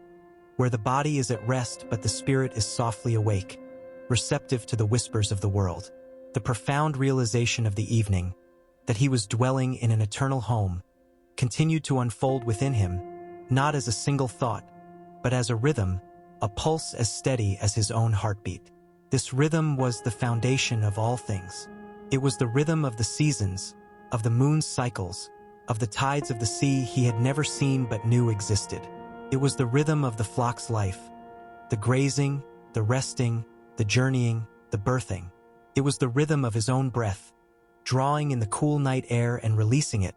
[SPEAKER 1] where the body is at rest but the spirit is softly awake, receptive to the whispers of the world. The profound realization of the evening, that he was dwelling in an eternal home, continued to unfold within him, not as a single thought, but as a rhythm, a pulse as steady as his own heartbeat. This rhythm was the foundation of all things. It was the rhythm of the seasons, of the moon's cycles, of the tides of the sea he had never seen but knew existed. It was the rhythm of the flock's life, The grazing, the resting, the journeying, the birthing. It was the rhythm of his own breath, drawing in the cool night air and releasing it,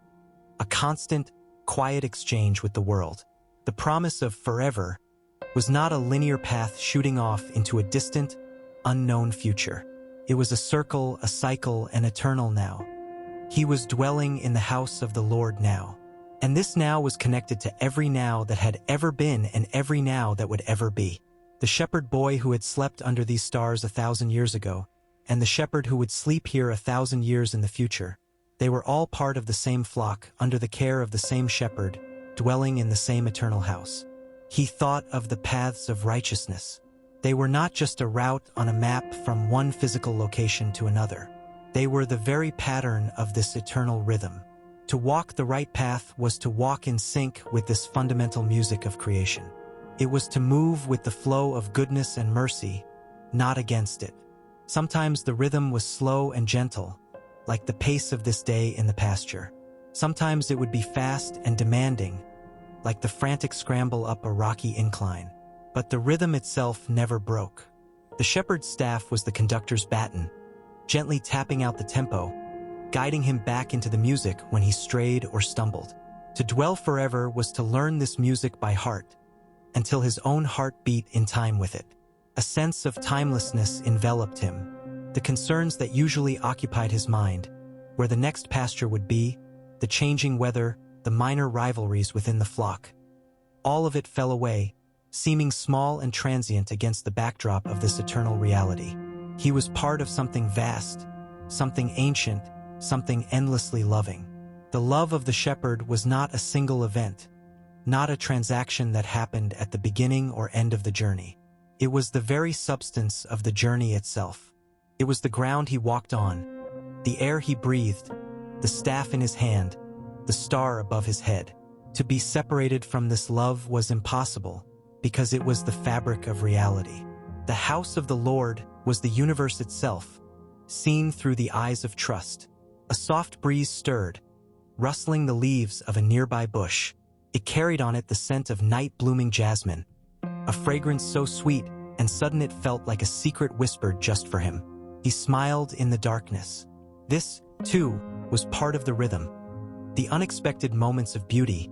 [SPEAKER 1] a constant, quiet exchange with the world. The promise of forever was not a linear path shooting off into a distant, unknown future. It was a circle, a cycle, an eternal now. He was dwelling in the house of the Lord now. And this now was connected to every now that had ever been and every now that would ever be. The shepherd boy who had slept under these stars 1,000 years ago, and the shepherd who would sleep here 1,000 years in the future. They were all part of the same flock, under the care of the same shepherd, dwelling in the same eternal house. He thought of the paths of righteousness. They were not just a route on a map from one physical location to another. They were the very pattern of this eternal rhythm. To walk the right path was to walk in sync with this fundamental music of creation. It was to move with the flow of goodness and mercy, not against it. Sometimes the rhythm was slow and gentle, like the pace of this day in the pasture. Sometimes it would be fast and demanding, like the frantic scramble up a rocky incline. But the rhythm itself never broke. The shepherd's staff was the conductor's baton, gently tapping out the tempo, guiding him back into the music when he strayed or stumbled. To dwell forever was to learn this music by heart, until his own heart beat in time with it. A sense of timelessness enveloped him. The concerns that usually occupied his mind, where the next pasture would be, the changing weather, the minor rivalries within the flock. All of it fell away, seeming small and transient against the backdrop of this eternal reality. He was part of something vast, something ancient, something endlessly loving. The love of the shepherd was not a single event, not a transaction that happened at the beginning or end of the journey. It was the very substance of the journey itself. It was the ground he walked on, the air he breathed, the staff in his hand, the star above his head. To be separated from this love was impossible, because it was the fabric of reality. The house of the Lord was the universe itself, seen through the eyes of trust. A soft breeze stirred, rustling the leaves of a nearby bush. It carried on it the scent of night-blooming jasmine, a fragrance so sweet and sudden it felt like a secret whispered just for him. He smiled in the darkness. This, too, was part of the rhythm. The unexpected moments of beauty,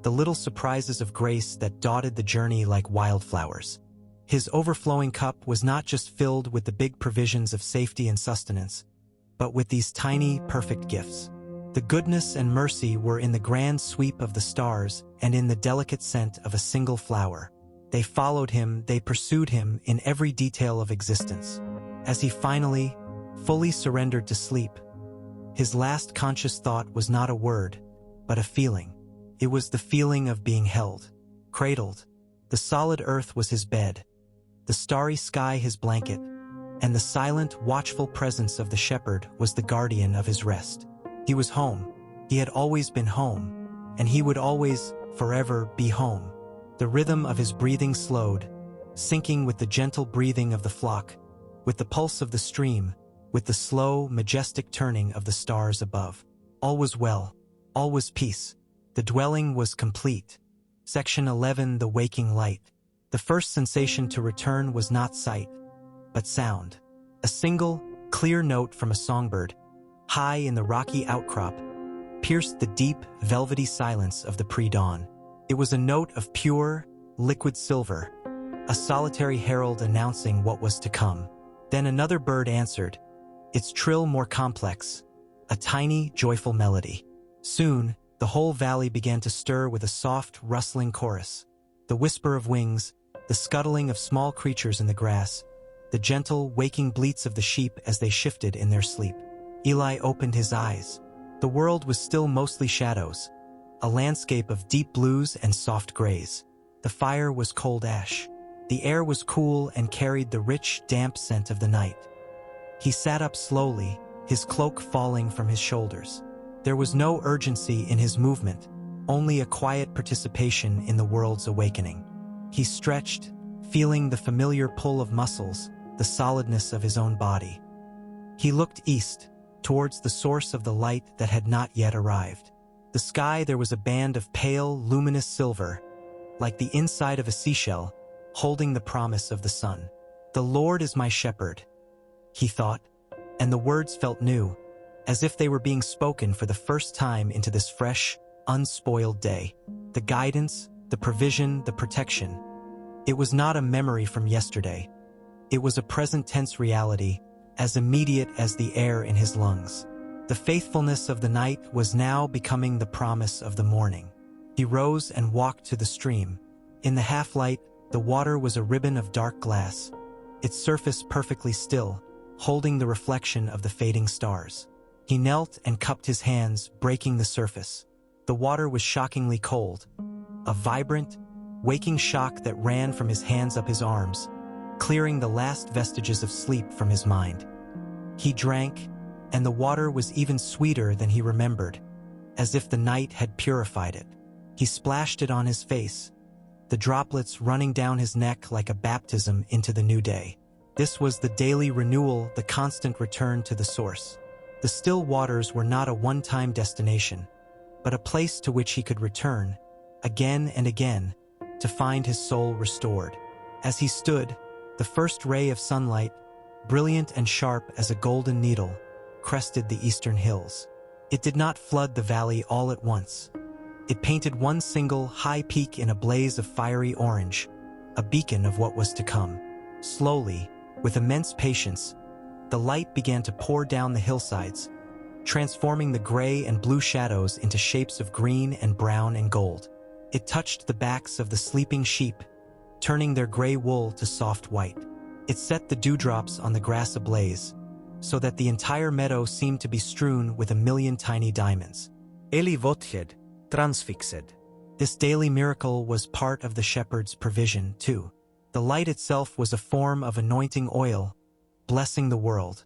[SPEAKER 1] the little surprises of grace that dotted the journey like wildflowers. His overflowing cup was not just filled with the big provisions of safety and sustenance, but with these tiny, perfect gifts. The goodness and mercy were in the grand sweep of the stars and in the delicate scent of a single flower. They followed him, they pursued him in every detail of existence. As he finally, fully surrendered to sleep, his last conscious thought was not a word, but a feeling. It was the feeling of being held, cradled. The solid earth was his bed, the starry sky his blanket, and the silent, watchful presence of the shepherd was the guardian of his rest. He was home. He had always been home, and he would always, forever, be home. The rhythm of his breathing slowed, syncing with the gentle breathing of the flock, with the pulse of the stream, with the slow, majestic turning of the stars above. All was well. All was peace. The dwelling was complete. Section 11, The Waking Light. The first sensation to return was not sight, but sound. A single, clear note from a songbird, high in the rocky outcrop, pierced the deep, velvety silence of the pre-dawn. It was a note of pure, liquid silver, a solitary herald announcing what was to come. Then another bird answered, its trill more complex, a tiny, joyful melody. Soon, the whole valley began to stir with a soft, rustling chorus. The whisper of wings, the scuttling of small creatures in the grass, the gentle, waking bleats of the sheep as they shifted in their sleep. Eli opened his eyes. The world was still mostly shadows, a landscape of deep blues and soft grays. The fire was cold ash. The air was cool and carried the rich, damp scent of the night. He sat up slowly, his cloak falling from his shoulders. There was no urgency in his movement, only a quiet participation in the world's awakening. He stretched, feeling the familiar pull of muscles, the solidness of his own body. He looked east, towards the source of the light that had not yet arrived. The sky there was a band of pale, luminous silver, like the inside of a seashell, holding the promise of the sun. "The Lord is my shepherd," he thought, and the words felt new, as if they were being spoken for the first time into this fresh, unspoiled day. The guidance, the provision, the protection. It was not a memory from yesterday. It was a present tense reality, as immediate as the air in his lungs. The faithfulness of the night was now becoming the promise of the morning. He rose and walked to the stream. In the half-light, the water was a ribbon of dark glass, its surface perfectly still, holding the reflection of the fading stars. He knelt and cupped his hands, breaking the surface. The water was shockingly cold, a vibrant, waking shock that ran from his hands up his arms, clearing the last vestiges of sleep from his mind. He drank, and the water was even sweeter than he remembered, as if the night had purified it. He splashed it on his face, the droplets running down his neck like a baptism into the new day. This was the daily renewal, the constant return to the source. The still waters were not a one-time destination, but a place to which he could return, again and again, to find his soul restored. As he stood, the first ray of sunlight, brilliant and sharp as a golden needle, crested the eastern hills. It did not flood the valley all at once. It painted one single, high peak in a blaze of fiery orange, a beacon of what was to come. Slowly, with immense patience, the light began to pour down the hillsides, transforming the gray and blue shadows into shapes of green and brown and gold. It touched the backs of the sleeping sheep, turning their gray wool to soft white. It set the dewdrops on the grass ablaze, so that the entire meadow seemed to be strewn with a million tiny diamonds. Eli vothed, transfixed. This daily miracle was part of the shepherd's provision, too. The light itself was a form of anointing oil, blessing the world,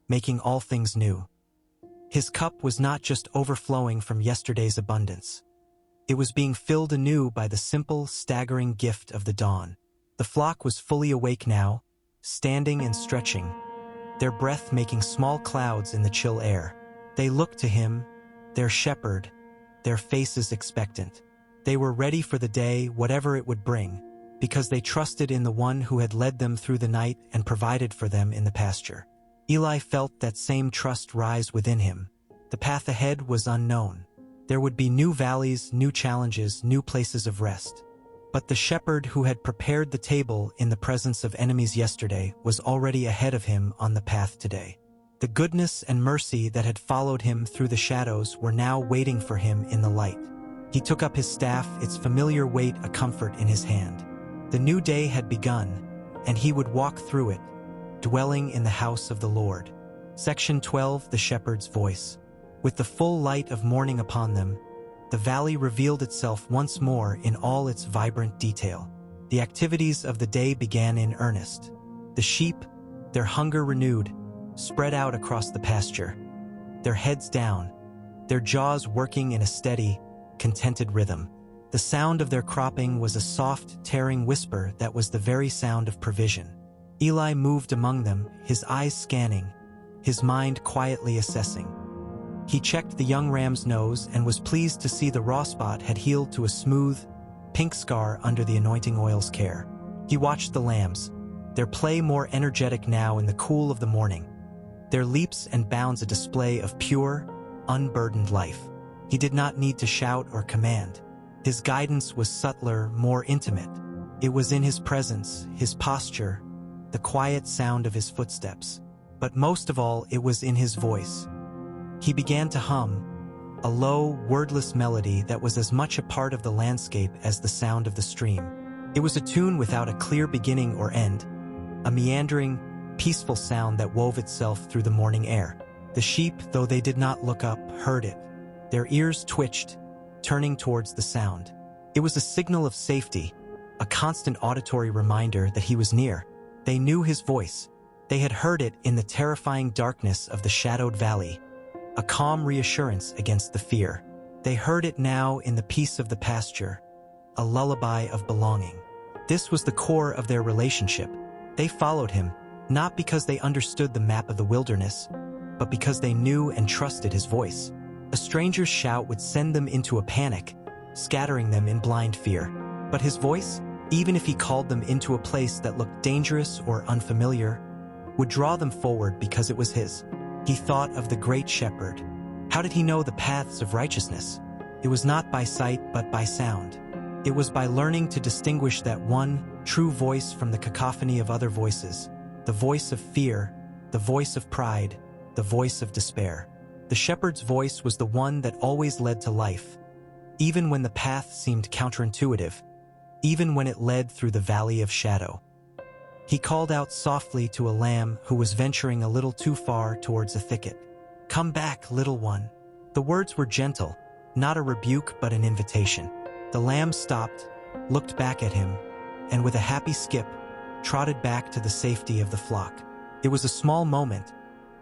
[SPEAKER 1] making all things new. His cup was not just overflowing from yesterday's abundance. It was being filled anew by the simple, staggering gift of the dawn. The flock was fully awake now, standing and stretching, their breath making small clouds in the chill air. They looked to him, their shepherd, their faces expectant. They were ready for the day, whatever it would bring, because they trusted in the one who had led them through the night and provided for them in the pasture. Eli felt that same trust rise within him. The path ahead was unknown. There would be new valleys, new challenges, new places of rest. But the shepherd who had prepared the table in the presence of enemies yesterday was already ahead of him on the path today. The goodness and mercy that had followed him through the shadows were now waiting for him in the light. He took up his staff, its familiar weight a comfort in his hand. The new day had begun, and he would walk through it, dwelling in the house of the Lord. Section 12, The Shepherd's Voice. With the full light of morning upon them, the valley revealed itself once more in all its vibrant detail. The activities of the day began in earnest. The sheep, their hunger renewed, spread out across the pasture, their heads down, their jaws working in a steady, contented rhythm. The sound of their cropping was a soft, tearing whisper that was the very sound of provision. Eli moved among them, his eyes scanning, his mind quietly assessing. He checked the young ram's nose and was pleased to see the raw spot had healed to a smooth, pink scar under the anointing oil's care. He watched the lambs, their play more energetic now in the cool of the morning, their leaps and bounds a display of pure, unburdened life. He did not need to shout or command. His guidance was subtler, more intimate. It was in his presence, his posture, the quiet sound of his footsteps. But most of all, it was in his voice. He began to hum, a low, wordless melody that was as much a part of the landscape as the sound of the stream. It was a tune without a clear beginning or end, a meandering, peaceful sound that wove itself through the morning air. The sheep, though they did not look up, heard it. Their ears twitched, turning towards the sound. It was a signal of safety, a constant auditory reminder that he was near. They knew his voice. They had heard it in the terrifying darkness of the shadowed valley, a calm reassurance against the fear. They heard it now in the peace of the pasture, a lullaby of belonging. This was the core of their relationship. They followed him, not because they understood the map of the wilderness, but because they knew and trusted his voice. A stranger's shout would send them into a panic, scattering them in blind fear. But his voice, even if he called them into a place that looked dangerous or unfamiliar, would draw them forward because it was his. He thought of the great shepherd. How did he know the paths of righteousness? It was not by sight but by sound. It was by learning to distinguish that one true voice from the cacophony of other voices, the voice of fear, the voice of pride, the voice of despair. The shepherd's voice was the one that always led to life, even when the path seemed counterintuitive, even when it led through the valley of shadow. He called out softly to a lamb who was venturing a little too far towards a thicket. "Come back, little one." The words were gentle, not a rebuke but an invitation. The lamb stopped, looked back at him, and with a happy skip, trotted back to the safety of the flock. It was a small moment,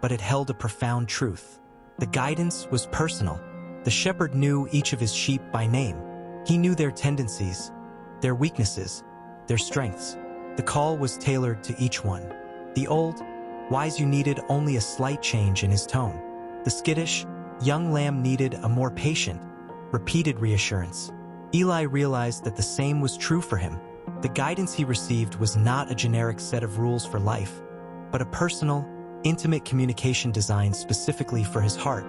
[SPEAKER 1] but it held a profound truth. The guidance was personal. The shepherd knew each of his sheep by name. He knew their tendencies, their weaknesses, their strengths. The call was tailored to each one. The old, wise ewe needed only a slight change in his tone. The skittish, young lamb needed a more patient, repeated reassurance. Eli realized that the same was true for him. The guidance he received was not a generic set of rules for life, but a personal, intimate communication designed specifically for his heart,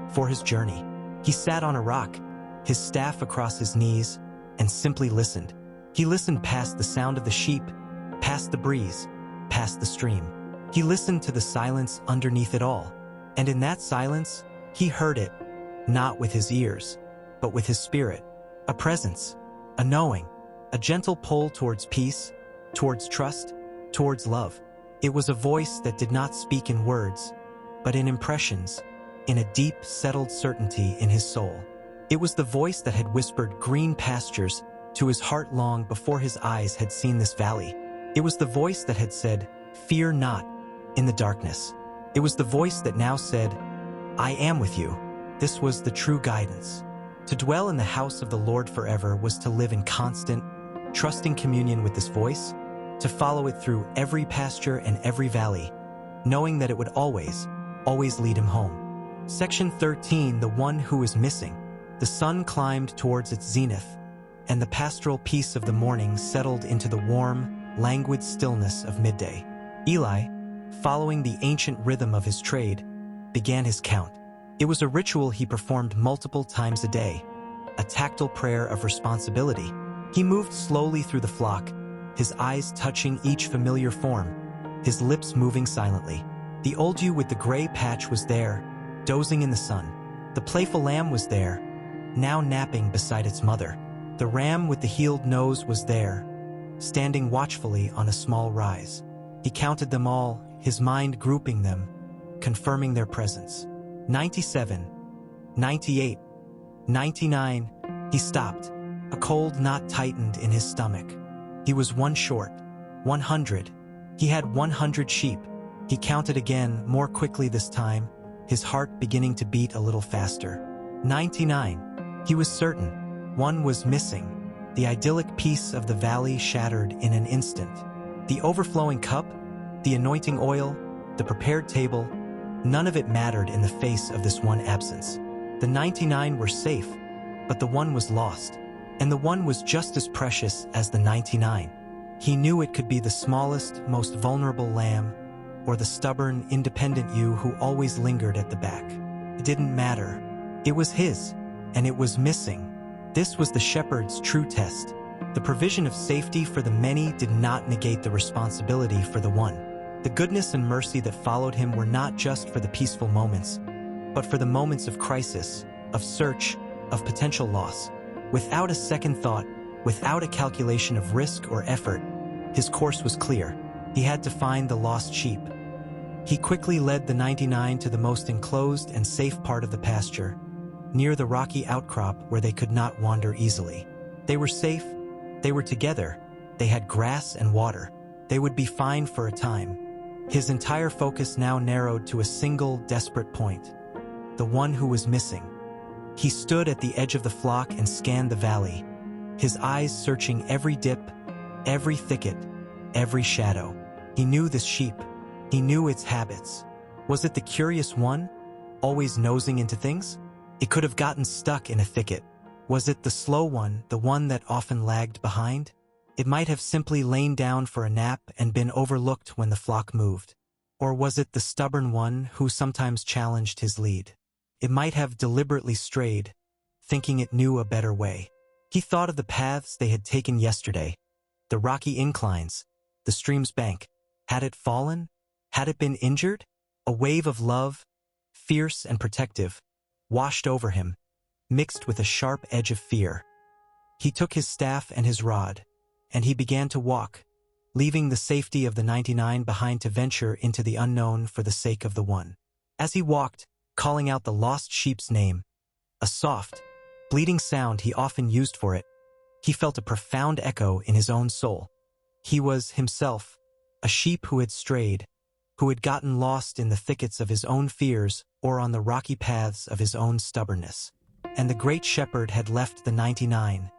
[SPEAKER 1] for his journey. He sat on a rock, his staff across his knees, and simply listened. He listened past the sound of the sheep, past the breeze, past the stream. He listened to the silence underneath it all. And in that silence, he heard it, not with his ears, but with his spirit. A presence, a knowing, a gentle pull towards peace, towards trust, towards love. It was a voice that did not speak in words, but in impressions, in a deep, settled certainty in his soul. It was the voice that had whispered green pastures to his heart long before his eyes had seen this valley. It was the voice that had said, "Fear not," in the darkness. It was the voice that now said, "I am with you." This was the true guidance. To dwell in the house of the Lord forever was to live in constant, trusting communion with this voice, to follow it through every pasture and every valley, knowing that it would always lead him home. Section 13, the one who is missing. The sun climbed towards its zenith, and the pastoral peace of the morning settled into the warm, languid stillness of midday. Eli, following the ancient rhythm of his trade, began his count. It was a ritual he performed multiple times a day, a tactile prayer of responsibility. He moved slowly through the flock, his eyes touching each familiar form, his lips moving silently. The old ewe with the gray patch was there, dozing in the sun. The playful lamb was there, now napping beside its mother. The ram with the healed nose was there, standing watchfully on a small rise. He counted them all, his mind grouping them, confirming their presence. 97, 98, 99, he stopped, a cold knot tightened in his stomach. He was one short, 100. He had 100 sheep. He counted again, more quickly this time, his heart beginning to beat a little faster. 99. He was certain. One was missing. The idyllic peace of the valley shattered in an instant. The overflowing cup, the anointing oil, the prepared table, none of it mattered in the face of this one absence. The 99 were safe, but the one was lost, and the one was just as precious as the 99. He knew it could be the smallest, most vulnerable lamb, or the stubborn, independent ewe who always lingered at the back. It didn't matter. It was his, and it was missing. This was the shepherd's true test. The provision of safety for the many did not negate the responsibility for the one. The goodness and mercy that followed him were not just for the peaceful moments, but for the moments of crisis, of search, of potential loss. Without a second thought, without a calculation of risk or effort, his course was clear. He had to find the lost sheep. He quickly led the 99 to the most enclosed and safe part of the pasture, near the rocky outcrop where they could not wander easily. They were safe, they were together, they had grass and water. They would be fine for a time. His entire focus now narrowed to a single, desperate point. The one who was missing. He stood at the edge of the flock and scanned the valley, his eyes searching every dip, every thicket, every shadow. He knew this sheep. He knew its habits. Was it the curious one, always nosing into things? It could have gotten stuck in a thicket. Was it the slow one, the one that often lagged behind? It might have simply lain down for a nap and been overlooked when the flock moved. Or was it the stubborn one who sometimes challenged his lead? It might have deliberately strayed, thinking it knew a better way. He thought of the paths they had taken yesterday, the rocky inclines, the stream's bank. Had it fallen? Had it been injured? A wave of love, fierce and protective, washed over him, mixed with a sharp edge of fear. He took his staff and his rod, and he began to walk, leaving the safety of the 99 behind to venture into the unknown for the sake of the one. As he walked, calling out the lost sheep's name, a soft, bleating sound he often used for it, he felt a profound echo in his own soul. He was, himself, a sheep who had strayed, who had gotten lost in the thickets of his own fears or on the rocky paths of his own stubbornness. And the great shepherd had left the 99,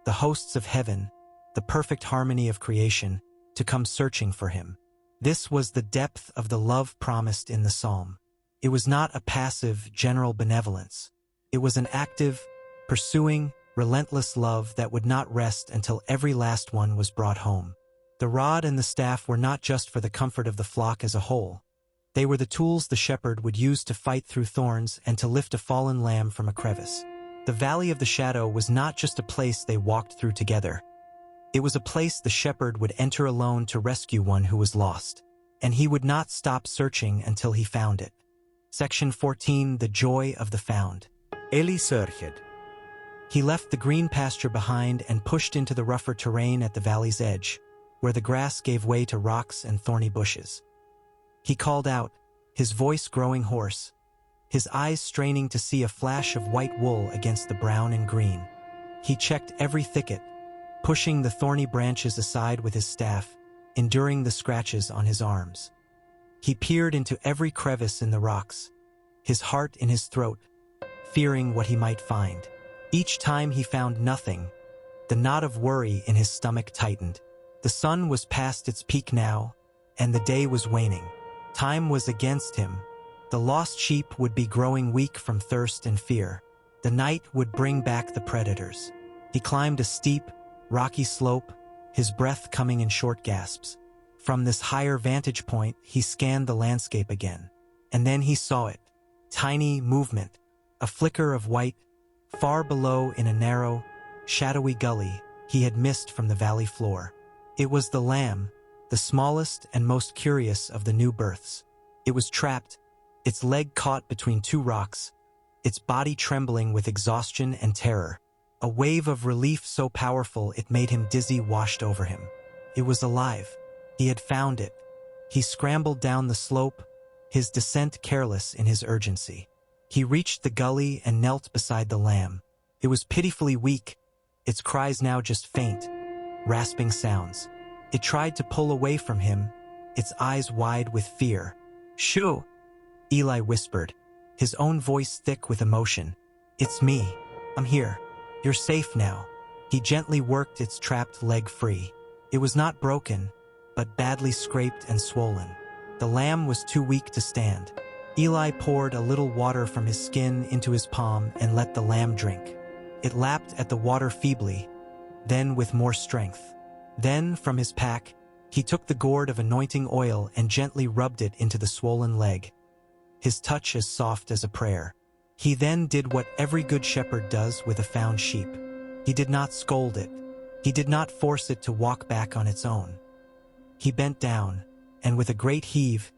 [SPEAKER 1] the hosts of heaven, the perfect harmony of creation, to come searching for him. This was the depth of the love promised in the psalm. It was not a passive, general benevolence. It was an active, pursuing, relentless love that would not rest until every last one was brought home. The rod and the staff were not just for the comfort of the flock as a whole. They were the tools the shepherd would use to fight through thorns and to lift a fallen lamb from a crevice. The valley of the shadow was not just a place they walked through together. It was a place the shepherd would enter alone to rescue one who was lost, and he would not stop searching until he found it. Section 14, The Joy of the Found.
[SPEAKER 2] Eli Sörhed.
[SPEAKER 1] He left the green pasture behind and pushed into the rougher terrain at the valley's edge, where the grass gave way to rocks and thorny bushes. He called out, his voice growing hoarse, his eyes straining to see a flash of white wool against the brown and green. He checked every thicket, pushing the thorny branches aside with his staff, enduring the scratches on his arms. He peered into every crevice in the rocks, his heart in his throat, fearing what he might find. Each time he found nothing, the knot of worry in his stomach tightened. The sun was past its peak now, and the day was waning. Time was against him. The lost sheep would be growing weak from thirst and fear. The night would bring back the predators. He climbed a steep, rocky slope, his breath coming in short gasps. From this higher vantage point, he scanned the landscape again. And then he saw it. Tiny movement, a flicker of white, far below in a narrow, shadowy gully he had missed from the valley floor. It was the lamb, the smallest and most curious of the new births. It was trapped, its leg caught between two rocks, its body trembling with exhaustion and terror. A wave of relief so powerful it made him dizzy washed over him. It was alive. He had found it. He scrambled down the slope, his descent careless in his urgency. He reached the gully and knelt beside the lamb. It was pitifully weak, its cries now just faint, rasping sounds. It tried to pull away from him, its eyes wide with fear. "Shoo!" Eli whispered, his own voice thick with emotion. "It's me. I'm here. You're safe now." He gently worked its trapped leg free. It was not broken, but badly scraped and swollen. The lamb was too weak to stand. Eli poured a little water from his skin into his palm and let the lamb drink. It lapped at the water feebly, then with more strength. Then, from his pack, he took the gourd of anointing oil and gently rubbed it into the swollen leg, his touch as soft as a prayer. He then did what every good shepherd does with a found sheep. He did not scold it. He did not force it to walk back on its own. He bent down, and with a great heave,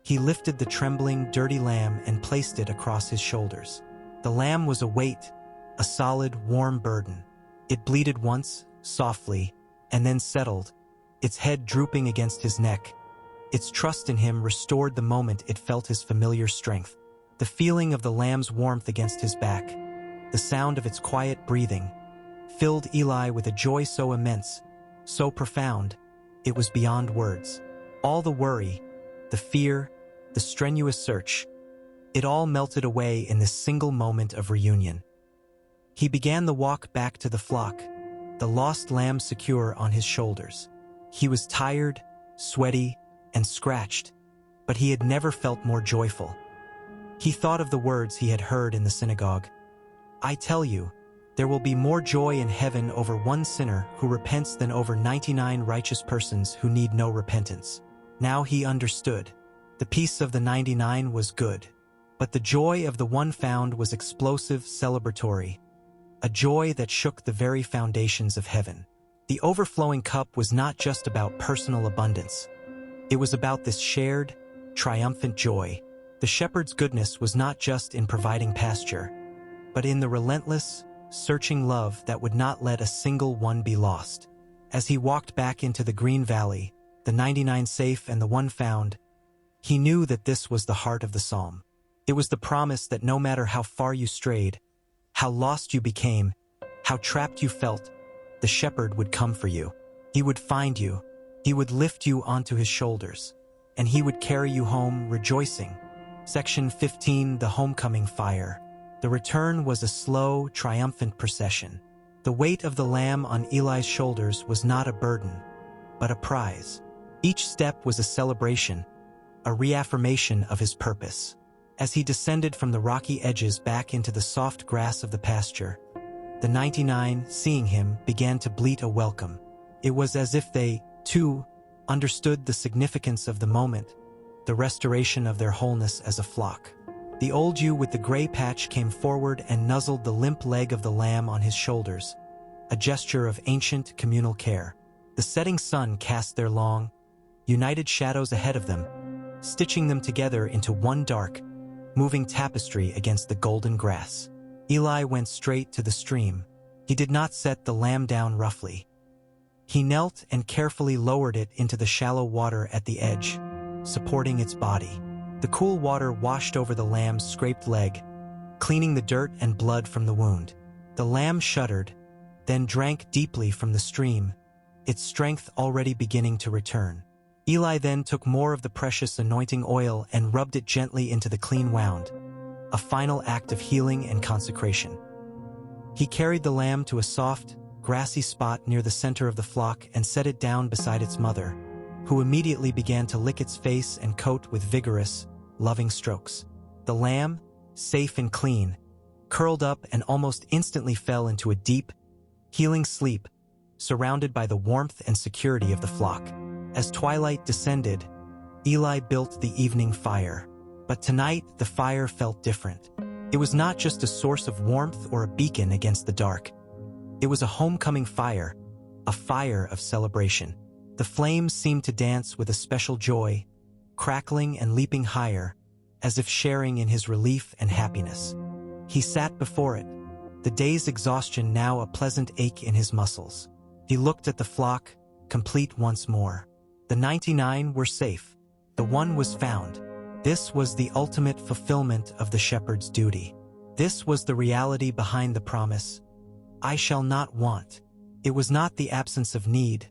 [SPEAKER 1] he lifted the trembling, dirty lamb and placed it across his shoulders. The lamb was a weight, a solid, warm burden. It bleated once, softly, and then settled, its head drooping against his neck. Its trust in him restored the moment it felt his familiar strength. The feeling of the lamb's warmth against his back, the sound of its quiet breathing, filled Eli with a joy so immense, so profound, it was beyond words. All the worry, the fear, the strenuous search, it all melted away in this single moment of reunion. He began the walk back to the flock, the lost lamb secure on his shoulders. He was tired, sweaty, and scratched, but he had never felt more joyful. He thought of the words he had heard in the synagogue. "I tell you, There will be more joy in heaven over one sinner who repents than over 99 righteous persons who need no repentance. Now he understood. The peace of the 99 was good, but the joy of the one found was explosive, celebratory, a joy that shook the very foundations of heaven. The overflowing cup was not just about personal abundance. It was about this shared, triumphant joy. The shepherd's goodness was not just in providing pasture, but in the relentless, searching love that would not let a single one be lost. As he walked back into the green valley, the 99 safe and the one found, he knew that this was the heart of the psalm. It was the promise that no matter how far you strayed, how lost you became, how trapped you felt, the shepherd would come for you. He would find you. He would lift you onto his shoulders, and he would carry you home rejoicing. Section 15, The Homecoming Fire. The return was a slow, triumphant procession. The weight of the lamb on Eli's shoulders was not a burden, but a prize. Each step was a celebration, a reaffirmation of his purpose. As he descended from the rocky edges back into the soft grass of the pasture, the 99, seeing him, began to bleat a welcome. It was as if they, too, understood the significance of the moment, the restoration of their wholeness as a flock. The old ewe with the gray patch came forward and nuzzled the limp leg of the lamb on his shoulders, a gesture of ancient communal care. The setting sun cast their long, united shadows ahead of them, stitching them together into one dark, moving tapestry against the golden grass. Eli went straight to the stream. He did not set the lamb down roughly. He knelt and carefully lowered it into the shallow water at the edge, supporting its body. The cool water washed over the lamb's scraped leg, cleaning the dirt and blood from the wound. The lamb shuddered, then drank deeply from the stream, its strength already beginning to return. Eli then took more of the precious anointing oil and rubbed it gently into the clean wound, a final act of healing and consecration. He carried the lamb to a soft, grassy spot near the center of the flock and set it down beside its mother, who immediately began to lick its face and coat with vigorous, loving strokes. The lamb, safe and clean, curled up and almost instantly fell into a deep, healing sleep, surrounded by the warmth and security of the flock. As twilight descended, Eli built the evening fire. But tonight, the fire felt different. It was not just a source of warmth or a beacon against the dark. It was a homecoming fire, a fire of celebration. The flames seemed to dance with a special joy, crackling and leaping higher, as if sharing in his relief and happiness. He sat before it, the day's exhaustion now a pleasant ache in his muscles. He looked at the flock, complete once more. The 99 were safe. The one was found. This was the ultimate fulfillment of the shepherd's duty. This was the reality behind the promise, "I shall not want." It was not the absence of need,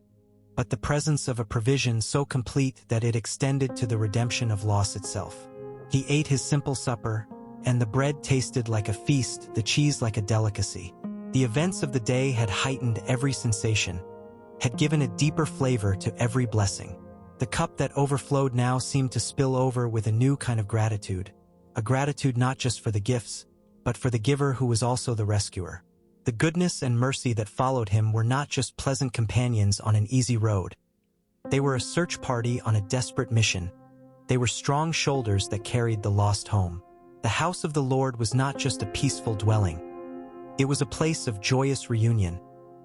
[SPEAKER 1] but the presence of a provision so complete that it extended to the redemption of loss itself. He ate his simple supper, and the bread tasted like a feast, the cheese like a delicacy. The events of the day had heightened every sensation, had given a deeper flavor to every blessing. The cup that overflowed now seemed to spill over with a new kind of gratitude, a gratitude not just for the gifts, but for the giver who was also the rescuer. The goodness and mercy that followed him were not just pleasant companions on an easy road. They were a search party on a desperate mission. They were strong shoulders that carried the lost home. The house of the Lord was not just a peaceful dwelling. It was a place of joyous reunion,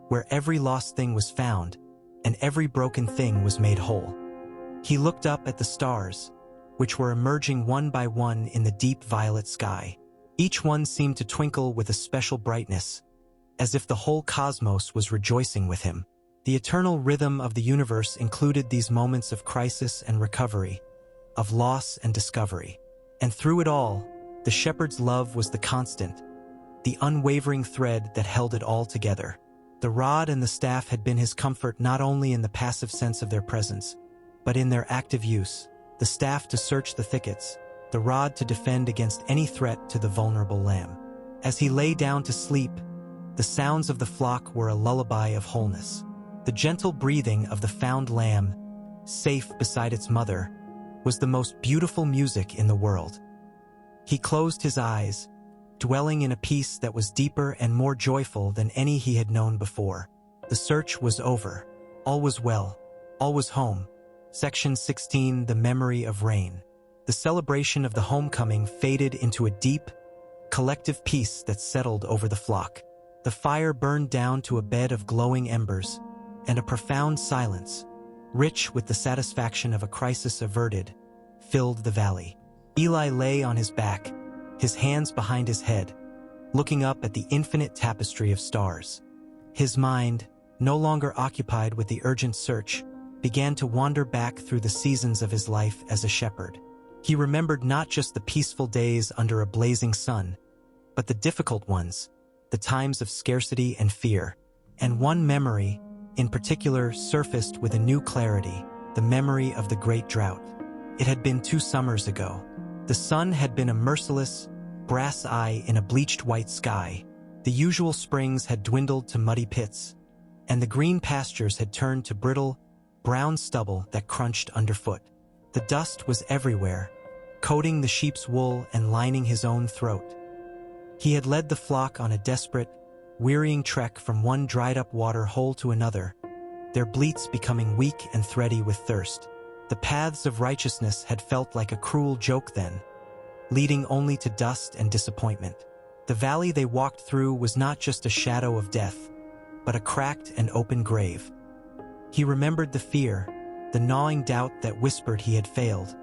[SPEAKER 1] where every lost thing was found, and every broken thing was made whole. He looked up at the stars, which were emerging one by one in the deep violet sky. Each one seemed to twinkle with a special brightness, as if the whole cosmos was rejoicing with him. The eternal rhythm of the universe included these moments of crisis and recovery, of loss and discovery. And through it all, the shepherd's love was the constant, the unwavering thread that held it all together. The rod and the staff had been his comfort not only in the passive sense of their presence, but in their active use, the staff to search the thickets, the rod to defend against any threat to the vulnerable lamb. As he lay down to sleep, the sounds of the flock were a lullaby of wholeness. The gentle breathing of the found lamb, safe beside its mother, was the most beautiful music in the world. He closed his eyes, dwelling in a peace that was deeper and more joyful than any he had known before. The search was over. All was well. All was home. Section 16, The Memory of Rain. The celebration of the homecoming faded into a deep, collective peace that settled over the flock. The fire burned down to a bed of glowing embers, and a profound silence, rich with the satisfaction of a crisis averted, filled the valley. Eli lay on his back, his hands behind his head, looking up at the infinite tapestry of stars. His mind, no longer occupied with the urgent search, began to wander back through the seasons of his life as a shepherd. He remembered not just the peaceful days under a blazing sun, but the difficult ones, the times of scarcity and fear. And one memory, in particular, surfaced with a new clarity, the memory of the great drought. It had been 2 summers ago. The sun had been a merciless, brass eye in a bleached white sky. The usual springs had dwindled to muddy pits, and the green pastures had turned to brittle, brown stubble that crunched underfoot. The dust was everywhere, coating the sheep's wool and lining his own throat. He had led the flock on a desperate, wearying trek from one dried-up water hole to another, their bleats becoming weak and thready with thirst. The paths of righteousness had felt like a cruel joke then, leading only to dust and disappointment. The valley they walked through was not just a shadow of death, but a cracked and open grave. He remembered the fear, the gnawing doubt that whispered he had failed,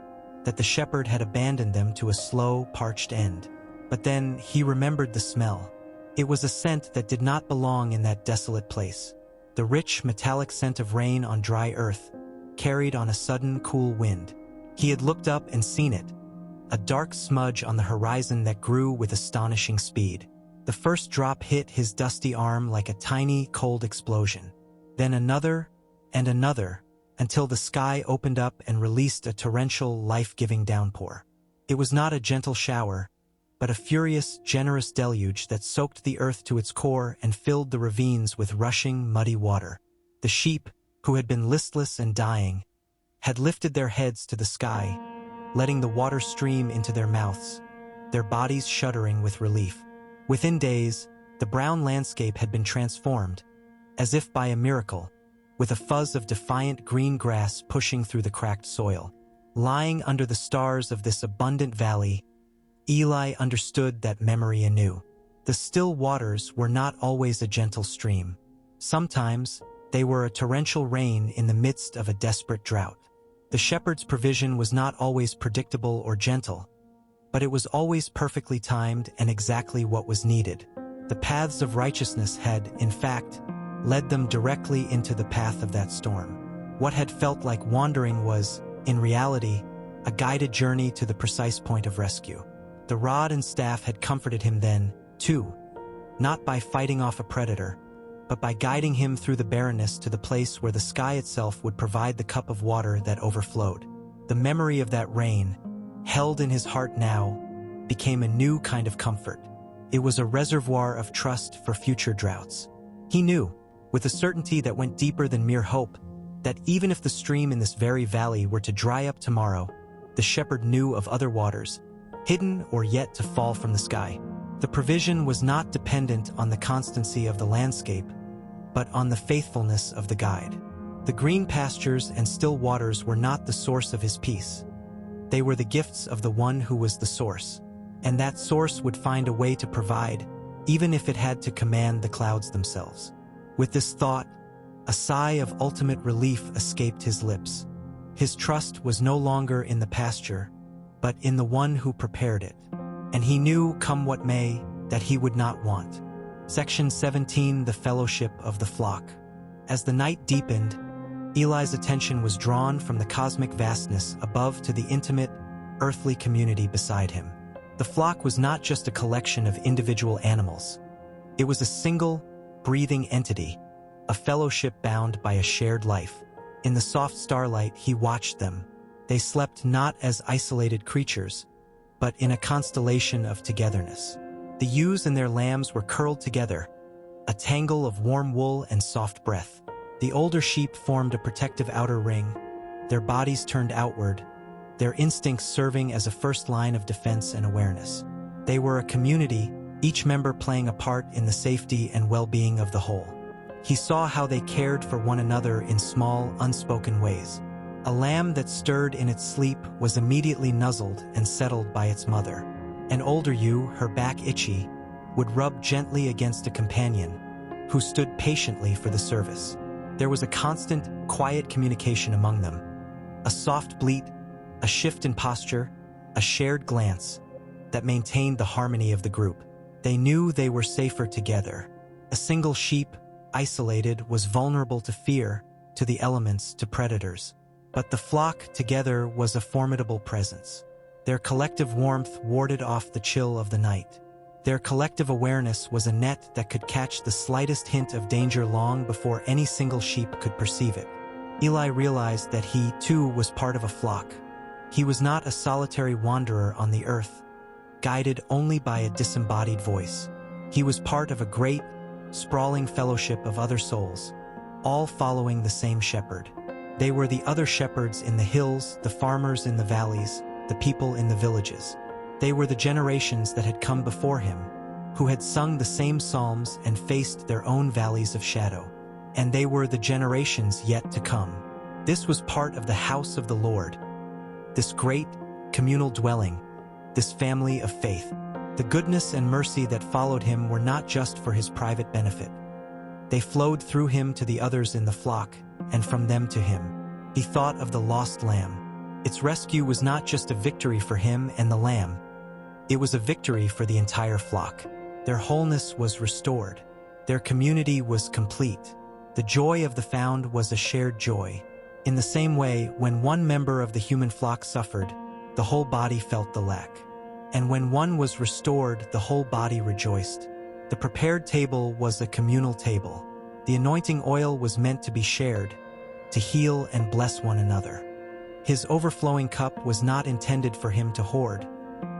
[SPEAKER 1] that the shepherd had abandoned them to a slow, parched end. But then he remembered the smell. It was a scent that did not belong in that desolate place. The rich, metallic scent of rain on dry earth, carried on a sudden, cool wind. He had looked up and seen it, a dark smudge on the horizon that grew with astonishing speed. The first drop hit his dusty arm like a tiny, cold explosion. Then another and another, until the sky opened up and released a torrential, life-giving downpour. It was not a gentle shower, but a furious, generous deluge that soaked the earth to its core and filled the ravines with rushing, muddy water. The sheep, who had been listless and dying, had lifted their heads to the sky, letting the water stream into their mouths, their bodies shuddering with relief. Within days, the brown landscape had been transformed, as if by a miracle, with a fuzz of defiant green grass pushing through the cracked soil. Lying under the stars of this abundant valley, Eli understood that memory anew. The still waters were not always a gentle stream. Sometimes, they were a torrential rain in the midst of a desperate drought. The shepherd's provision was not always predictable or gentle, but it was always perfectly timed and exactly what was needed. The paths of righteousness had, in fact, led them directly into the path of that storm. What had felt like wandering was, in reality, a guided journey to the precise point of rescue. The rod and staff had comforted him then, too, not by fighting off a predator, but by guiding him through the barrenness to the place where the sky itself would provide the cup of water that overflowed. The memory of that rain, held in his heart now, became a new kind of comfort. It was a reservoir of trust for future droughts. He knew, with a certainty that went deeper than mere hope, that even if the stream in this very valley were to dry up tomorrow, the shepherd knew of other waters, hidden or yet to fall from the sky. The provision was not dependent on the constancy of the landscape, but on the faithfulness of the guide. The green pastures and still waters were not the source of his peace. They were the gifts of the one who was the source, and that source would find a way to provide, even if it had to command the clouds themselves. With this thought, a sigh of ultimate relief escaped his lips. His trust was no longer in the pasture, but in the one who prepared it. And he knew, come what may, that he would not want. Section 17, The Fellowship of the Flock. As the night deepened, Eli's attention was drawn from the cosmic vastness above to the intimate, earthly community beside him. The flock was not just a collection of individual animals. It was a single, breathing entity, a fellowship bound by a shared life. In the soft starlight, he watched them. They slept not as isolated creatures, but in a constellation of togetherness. The ewes and their lambs were curled together, a tangle of warm wool and soft breath. The older sheep formed a protective outer ring, their bodies turned outward, their instincts serving as a first line of defense and awareness. They were a community, each member playing a part in the safety and well-being of the whole. He saw how they cared for one another in small, unspoken ways. A lamb that stirred in its sleep was immediately nuzzled and settled by its mother. An older ewe, her back itchy, would rub gently against a companion who stood patiently for the service. There was a constant, quiet communication among them. A soft bleat, a shift in posture, a shared glance that maintained the harmony of the group. They knew they were safer together. A single sheep, isolated, was vulnerable to fear, to the elements, to predators. But the flock together was a formidable presence. Their collective warmth warded off the chill of the night. Their collective awareness was a net that could catch the slightest hint of danger long before any single sheep could perceive it. Eli realized that he, too, was part of a flock. He was not a solitary wanderer on the earth, guided only by a disembodied voice. He was part of a great, sprawling fellowship of other souls, all following the same shepherd. They were the other shepherds in the hills, the farmers in the valleys, the people in the villages. They were the generations that had come before him, who had sung the same psalms and faced their own valleys of shadow. And they were the generations yet to come. This was part of the house of the Lord, this great, communal dwelling, this family of faith. The goodness and mercy that followed him were not just for his private benefit. They flowed through him to the others in the flock, and from them to him. He thought of the lost lamb. Its rescue was not just a victory for him and the lamb. It was a victory for the entire flock. Their wholeness was restored. Their community was complete. The joy of the found was a shared joy. In the same way, when one member of the human flock suffered, the whole body felt the lack. And when one was restored, the whole body rejoiced. The prepared table was a communal table. The anointing oil was meant to be shared, to heal and bless one another. His overflowing cup was not intended for him to hoard,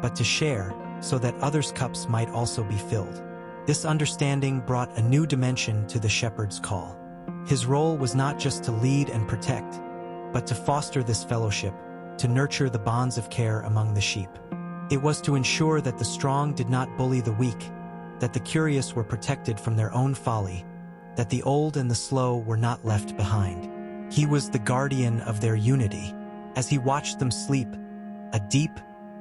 [SPEAKER 1] but to share, so that others' cups might also be filled. This understanding brought a new dimension to the shepherd's call. His role was not just to lead and protect, but to foster this fellowship, to nurture the bonds of care among the sheep. It was to ensure that the strong did not bully the weak, that the curious were protected from their own folly, that the old and the slow were not left behind. He was the guardian of their unity. As he watched them sleep, a deep,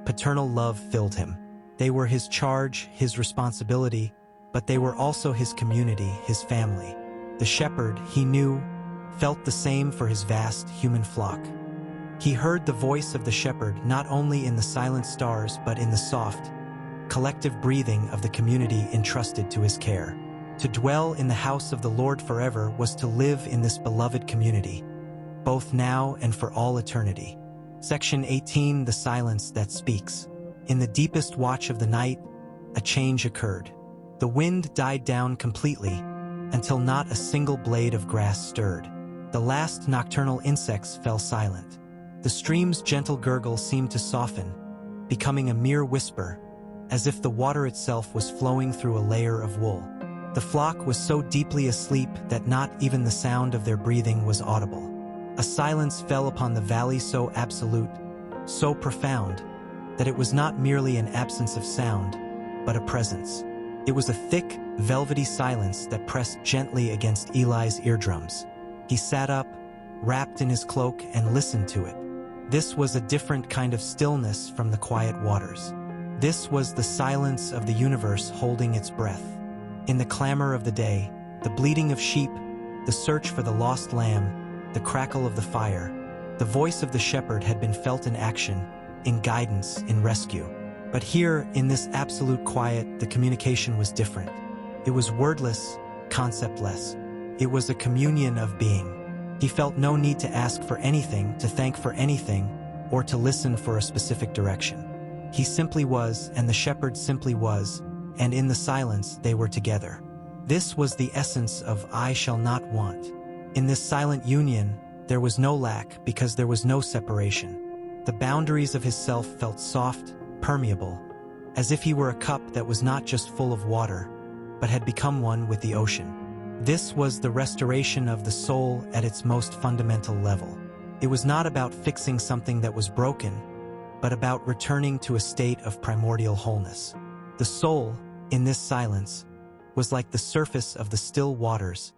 [SPEAKER 1] paternal love filled him. They were his charge, his responsibility, but they were also his community, his family. The shepherd, he knew, felt the same for his vast human flock. He heard the voice of the shepherd not only in the silent stars but in the soft, collective breathing of the community entrusted to his care. To dwell in the house of the Lord forever was to live in this beloved community, both now and for all eternity. Section 18, The Silence That Speaks. In the deepest watch of the night, a change occurred. The wind died down completely, until not a single blade of grass stirred. The last nocturnal insects fell silent. The stream's gentle gurgle seemed to soften, becoming a mere whisper, as if the water itself was flowing through a layer of wool. The flock was so deeply asleep that not even the sound of their breathing was audible. A silence fell upon the valley so absolute, so profound, that it was not merely an absence of sound, but a presence. It was a thick, velvety silence that pressed gently against Eli's eardrums. He sat up, wrapped in his cloak, and listened to it. This was a different kind of stillness from the quiet waters. This was the silence of the universe holding its breath. In the clamor of the day, the bleating of sheep, the search for the lost lamb, the crackle of the fire, the voice of the shepherd had been felt in action, in guidance, in rescue. But here, in this absolute quiet, the communication was different. It was wordless, conceptless. It was a communion of being. He felt no need to ask for anything, to thank for anything, or to listen for a specific direction. He simply was, and the shepherd simply was, and in the silence they were together. This was the essence of I shall not want. In this silent union, there was no lack because there was no separation. The boundaries of his self felt soft, permeable, as if he were a cup that was not just full of water, but had become one with the ocean. This was the restoration of the soul at its most fundamental level. It was not about fixing something that was broken, but about returning to a state of primordial wholeness. The soul, in this silence, was like the surface of the still waters,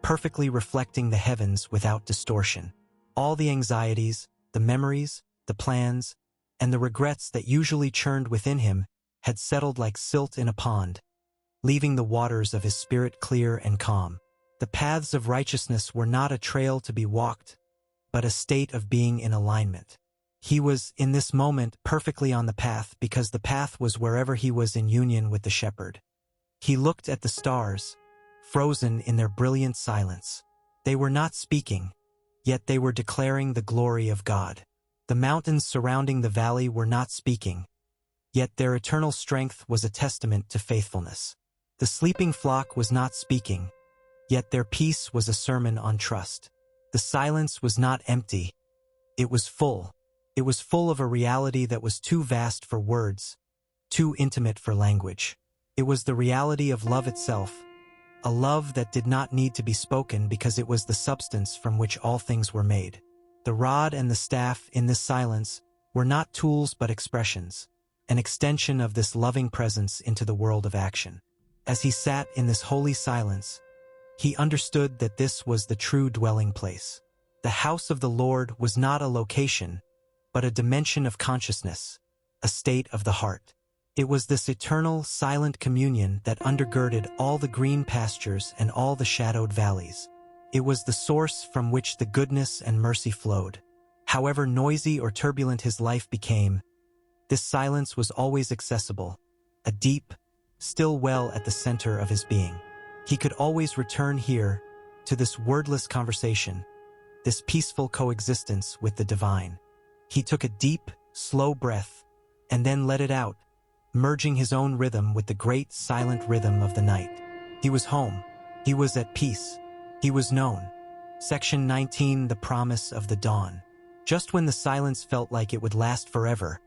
[SPEAKER 1] perfectly reflecting the heavens without distortion. All the anxieties, the memories, the plans, and the regrets that usually churned within him had settled like silt in a pond, leaving the waters of his spirit clear and calm. The paths of righteousness were not a trail to be walked, but a state of being in alignment. He was, in this moment, perfectly on the path because the path was wherever he was in union with the shepherd. He looked at the stars, frozen in their brilliant silence. They were not speaking, yet they were declaring the glory of God. The mountains surrounding the valley were not speaking, yet their eternal strength was a testament to faithfulness. The sleeping flock was not speaking, yet their peace was a sermon on trust. The silence was not empty. It was full. It was full of a reality that was too vast for words, too intimate for language. It was the reality of love itself, a love that did not need to be spoken because it was the substance from which all things were made. The rod and the staff in this silence were not tools but expressions, an extension of this loving presence into the world of action. As he sat in this holy silence, he understood that this was the true dwelling place. The house of the Lord was not a location, but a dimension of consciousness, a state of the heart. It was this eternal, silent communion that undergirded all the green pastures and all the shadowed valleys. It was the source from which the goodness and mercy flowed. However noisy or turbulent his life became, this silence was always accessible, a deep, still well at the center of his being. He could always return here, to this wordless conversation, this peaceful coexistence with the divine. He took a deep, slow breath, and then let it out, merging his own rhythm with the great silent rhythm of the night. He was home. He was at peace. He was known. Section 19, The Promise of the Dawn. Just when the silence felt like it would last forever,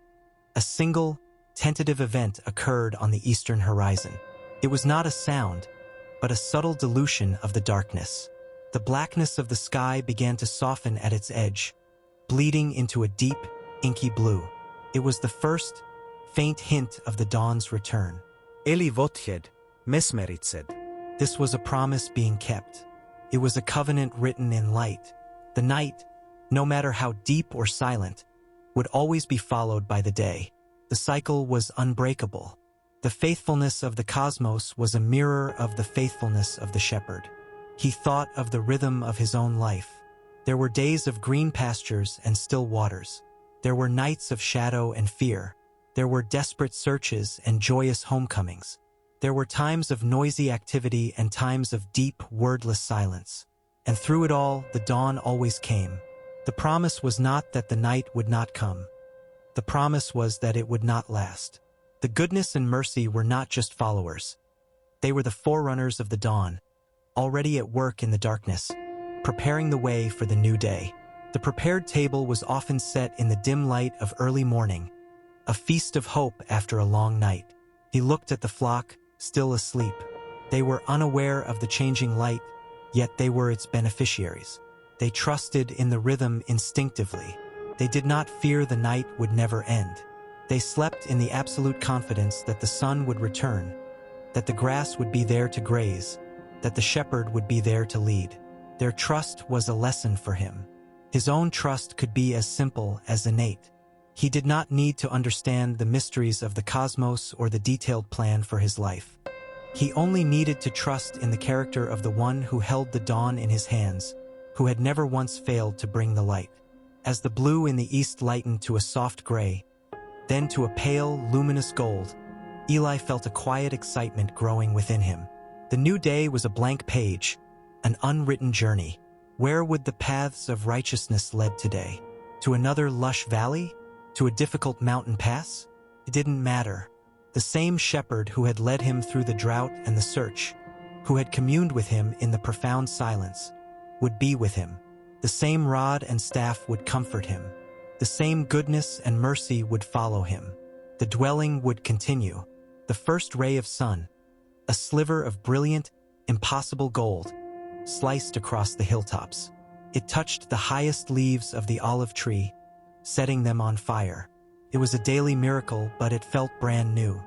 [SPEAKER 1] a single, tentative event occurred on the eastern horizon. It was not a sound, but a subtle dilution of the darkness. The blackness of the sky began to soften at its edge, bleeding into a deep, inky blue. It was the first, faint hint of the dawn's return.
[SPEAKER 2] Eli vothed, mesmeritsed.
[SPEAKER 1] This was a promise being kept. It was a covenant written in light. The night, no matter how deep or silent, would always be followed by the day. The cycle was unbreakable. The faithfulness of the cosmos was a mirror of the faithfulness of the shepherd. He thought of the rhythm of his own life. There were days of green pastures and still waters. There were nights of shadow and fear. There were desperate searches and joyous homecomings. There were times of noisy activity and times of deep, wordless silence. And through it all, the dawn always came. The promise was not that the night would not come. The promise was that it would not last. The goodness and mercy were not just followers. They were the forerunners of the dawn, already at work in the darkness, preparing the way for the new day. The prepared table was often set in the dim light of early morning, a feast of hope after a long night. He looked at the flock, still asleep. They were unaware of the changing light, yet they were its beneficiaries. They trusted in the rhythm instinctively. They did not fear the night would never end. They slept in the absolute confidence that the sun would return, that the grass would be there to graze, that the shepherd would be there to lead. Their trust was a lesson for him. His own trust could be as simple as innate. He did not need to understand the mysteries of the cosmos or the detailed plan for his life. He only needed to trust in the character of the one who held the dawn in his hands, who had never once failed to bring the light. As the blue in the east lightened to a soft gray, then to a pale, luminous gold, Eli felt a quiet excitement growing within him. The new day was a blank page, an unwritten journey. Where would the paths of righteousness lead today? To another lush valley? To a difficult mountain pass? It didn't matter. The same shepherd who had led him through the drought and the search, who had communed with him in the profound silence, would be with him. The same rod and staff would comfort him. The same goodness and mercy would follow him. The dwelling would continue. The first ray of sun, a sliver of brilliant, impossible gold, sliced across the hilltops. It touched the highest leaves of the olive tree, setting them on fire. It was a daily miracle, but it felt brand new.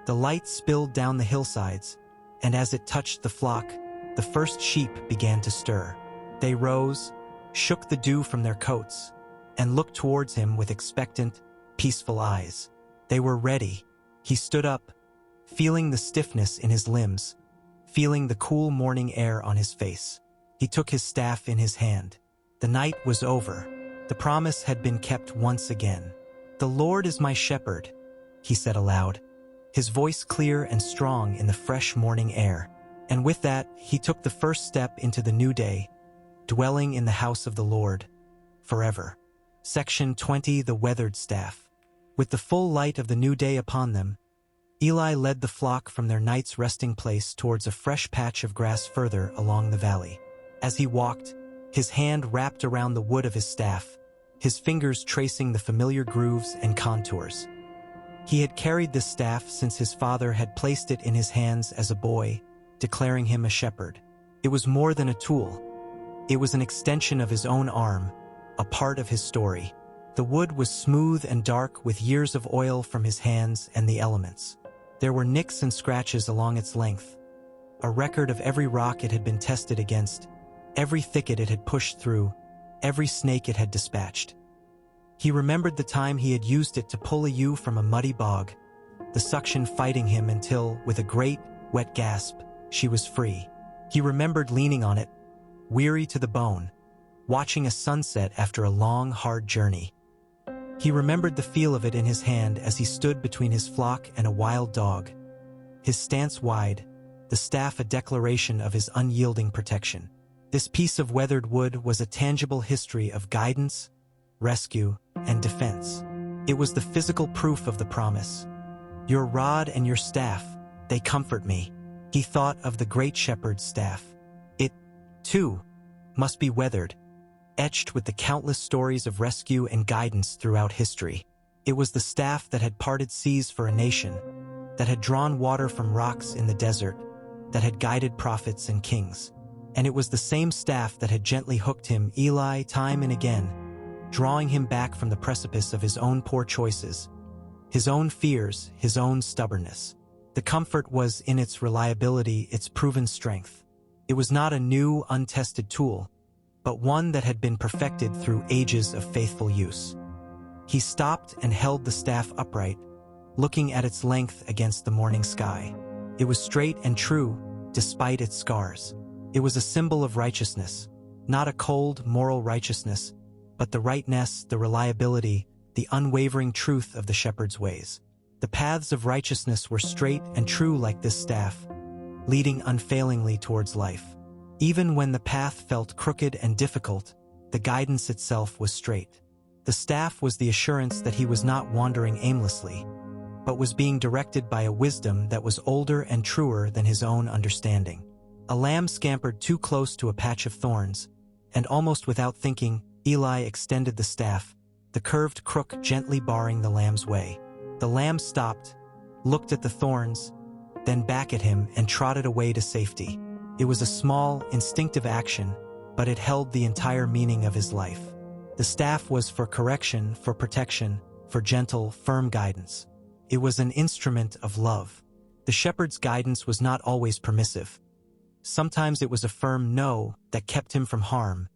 [SPEAKER 1] The light spilled down the hillsides, and as it touched the flock, the first sheep began to stir. They rose, shook the dew from their coats, and looked towards him with expectant, peaceful eyes. They were ready. He stood up, feeling the stiffness in his limbs, feeling the cool morning air on his face. He took his staff in his hand. The night was over. The promise had been kept once again. "The Lord is my shepherd," he said aloud, his voice clear and strong in the fresh morning air. And with that, he took the first step into the new day, dwelling in the house of the Lord forever. Section 20. The Weathered Staff. With the full light of the new day upon them, Eli led the flock from their night's resting place towards a fresh patch of grass further along the valley. As he walked, his hand wrapped around the wood of his staff, his fingers tracing the familiar grooves and contours. He had carried this staff since his father had placed it in his hands as a boy, declaring him a shepherd. It was more than a tool. It was an extension of his own arm, a part of his story. The wood was smooth and dark with years of oil from his hands and the elements. There were nicks and scratches along its length, a record of every rock it had been tested against, every thicket it had pushed through, every snake it had dispatched. He remembered the time he had used it to pull a ewe from a muddy bog, the suction fighting him until, with a great, wet gasp, she was free. He remembered leaning on it, weary to the bone, watching a sunset after a long, hard journey. He remembered the feel of it in his hand as he stood between his flock and a wild dog, his stance wide, the staff a declaration of his unyielding protection. This piece of weathered wood was a tangible history of guidance, rescue, and defense. It was the physical proof of the promise. "Your rod and your staff, they comfort me." He thought of the great shepherd's staff. It, too, must be weathered, etched with the countless stories of rescue and guidance throughout history. It was the staff that had parted seas for a nation, that had drawn water from rocks in the desert, that had guided prophets and kings. And it was the same staff that had gently hooked him, Eli, time and again, drawing him back from the precipice of his own poor choices, his own fears, his own stubbornness. The comfort was in its reliability, its proven strength. It was not a new, untested tool, but one that had been perfected through ages of faithful use. He stopped and held the staff upright, looking at its length against the morning sky. It was straight and true, despite its scars. It was a symbol of righteousness, not a cold, moral righteousness, but the rightness, the reliability, the unwavering truth of the shepherd's ways. The paths of righteousness were straight and true like this staff, leading unfailingly towards life. Even when the path felt crooked and difficult, the guidance itself was straight. The staff was the assurance that he was not wandering aimlessly, but was being directed by a wisdom that was older and truer than his own understanding. A lamb scampered too close to a patch of thorns, and almost without thinking, Eli extended the staff, the curved crook gently barring the lamb's way. The lamb stopped, looked at the thorns, then back at him and trotted away to safety. It was a small, instinctive action, but it held the entire meaning of his life. The staff was for correction, for protection, for gentle, firm guidance. It was an instrument of love. The shepherd's guidance was not always permissive. Sometimes it was a firm no that kept him from harm,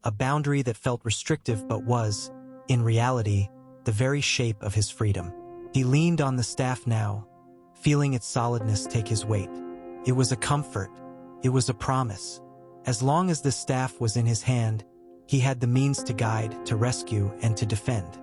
[SPEAKER 1] a boundary that felt restrictive but was, in reality, the very shape of his freedom. He leaned on the staff now, feeling its solidness take his weight. It was a comfort. It was a promise. As long as the staff was in his hand, he had the means to guide, to rescue, and to defend.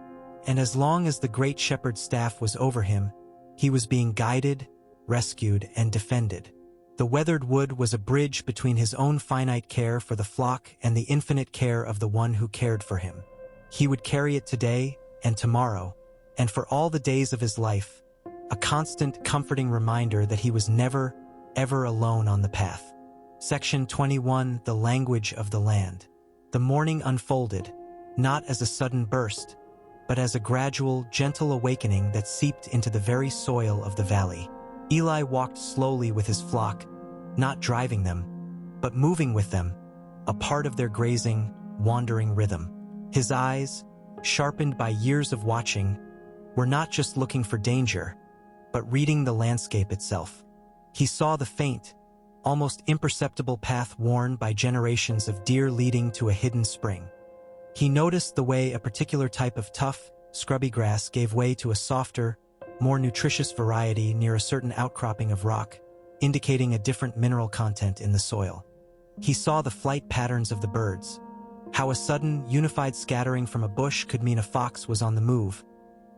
[SPEAKER 1] And as long as the great shepherd's staff was over him, he was being guided, rescued, and defended. The weathered wood was a bridge between his own finite care for the flock and the infinite care of the one who cared for him. He would carry it today and tomorrow, and for all the days of his life, a constant, comforting reminder that he was never, ever alone on the path. Section 21. The Language of the Land. The morning unfolded, not as a sudden burst, but as a gradual, gentle awakening that seeped into the very soil of the valley. Eli walked slowly with his flock, not driving them, but moving with them, a part of their grazing, wandering rhythm. His eyes, sharpened by years of watching, were not just looking for danger, but reading the landscape itself. He saw the faint, almost imperceptible path worn by generations of deer leading to a hidden spring. He noticed the way a particular type of tough, scrubby grass gave way to a softer, more nutritious variety near a certain outcropping of rock, indicating a different mineral content in the soil. He saw the flight patterns of the birds, how a sudden, unified scattering from a bush could mean a fox was on the move,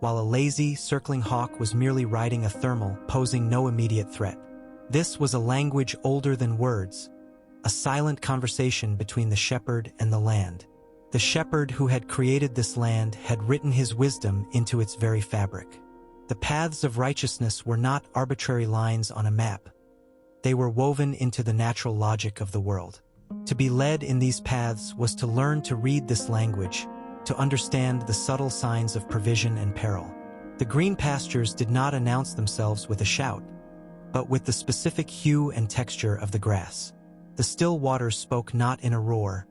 [SPEAKER 1] while a lazy, circling hawk was merely riding a thermal, posing no immediate threat. This was a language older than words, a silent conversation between the shepherd and the land. The shepherd who had created this land had written his wisdom into its very fabric. The paths of righteousness were not arbitrary lines on a map. They were woven into the natural logic of the world. To be led in these paths was to learn to read this language, to understand the subtle signs of provision and peril. The green pastures did not announce themselves with a shout, but with the specific hue and texture of the grass. The still waters spoke not in a roar,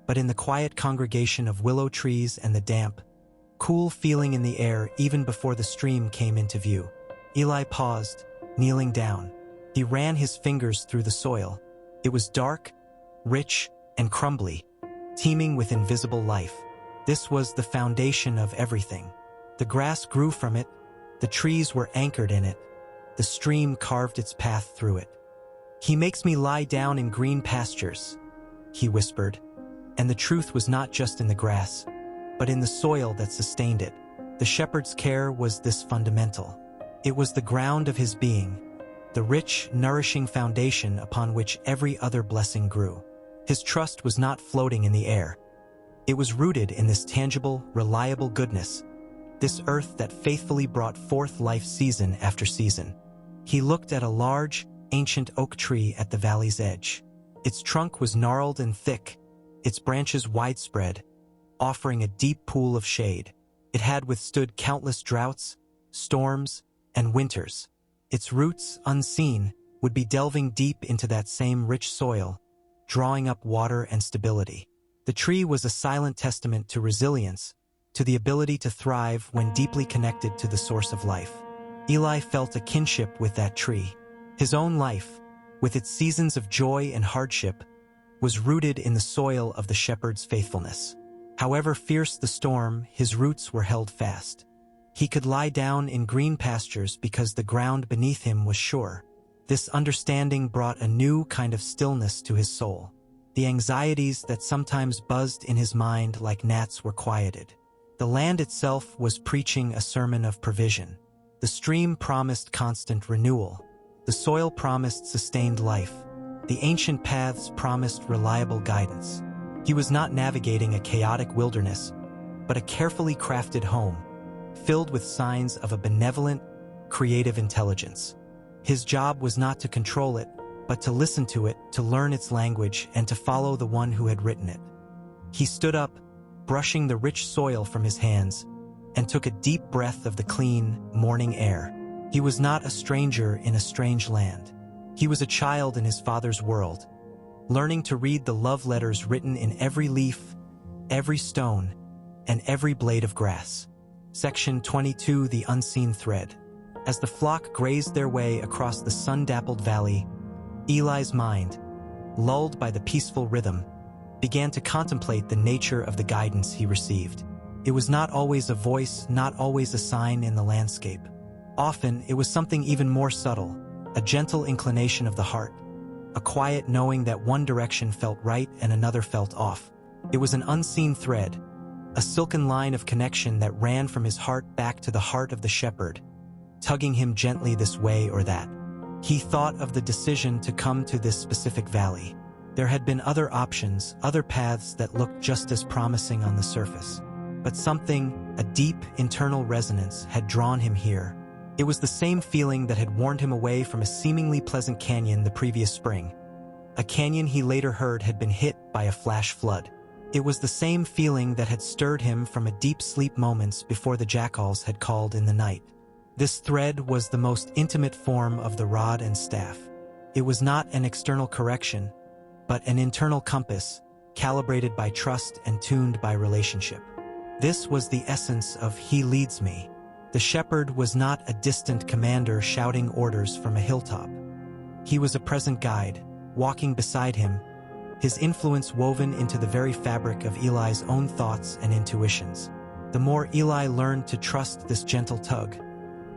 [SPEAKER 1] but in the quiet congregation of willow trees and the damp, cool feeling in the air even before the stream came into view. Eli paused, kneeling down. He ran his fingers through the soil. It was dark, rich, and crumbly, teeming with invisible life. This was the foundation of everything. The grass grew from it, the trees were anchored in it, the stream carved its path through it. "He makes me lie down in green pastures," he whispered, and the truth was not just in the grass, but in the soil that sustained it. The shepherd's care was this fundamental. It was the ground of his being, the rich, nourishing foundation upon which every other blessing grew. His trust was not floating in the air. It was rooted in this tangible, reliable goodness, this earth that faithfully brought forth life season after season. He looked at a large, ancient oak tree at the valley's edge. Its trunk was gnarled and thick, its branches widespread, offering a deep pool of shade. It had withstood countless droughts, storms, and winters. Its roots, unseen, would be delving deep into that same rich soil, drawing up water and stability. The tree was a silent testament to resilience, to the ability to thrive when deeply connected to the source of life. Eli felt a kinship with that tree. His own life, with its seasons of joy and hardship, was rooted in the soil of the shepherd's faithfulness. However fierce the storm, his roots were held fast. He could lie down in green pastures because the ground beneath him was sure. This understanding brought a new kind of stillness to his soul. The anxieties that sometimes buzzed in his mind like gnats were quieted. The land itself was preaching a sermon of provision. The stream promised constant renewal. The soil promised sustained life. The ancient paths promised reliable guidance. He was not navigating a chaotic wilderness, but a carefully crafted home, filled with signs of a benevolent, creative intelligence. His job was not to control it, but to listen to it, to learn its language, and to follow the one who had written it. He stood up, brushing the rich soil from his hands, and took a deep breath of the clean, morning air. He was not a stranger in a strange land. He was a child in his father's world, learning to read the love letters written in every leaf, every stone, and every blade of grass. Section 22, The Unseen Thread. As the flock grazed their way across the sun-dappled valley, Eli's mind, lulled by the peaceful rhythm, began to contemplate the nature of the guidance he received. It was not always a voice, not always a sign in the landscape. Often, it was something even more subtle, a gentle inclination of the heart, a quiet knowing that one direction felt right and another felt off. It was an unseen thread, a silken line of connection that ran from his heart back to the heart of the shepherd, tugging him gently this way or that. He thought of the decision to come to this specific valley. There had been other options, other paths that looked just as promising on the surface. But something, a deep internal resonance, had drawn him here. It was the same feeling that had warned him away from a seemingly pleasant canyon the previous spring. A canyon he later heard had been hit by a flash flood. It was the same feeling that had stirred him from a deep sleep moments before the jackals had called in the night. This thread was the most intimate form of the rod and staff. It was not an external correction, but an internal compass, calibrated by trust and tuned by relationship. This was the essence of "He leads me." The shepherd was not a distant commander shouting orders from a hilltop. He was a present guide, walking beside him, his influence woven into the very fabric of Eli's own thoughts and intuitions. The more Eli learned to trust this gentle tug,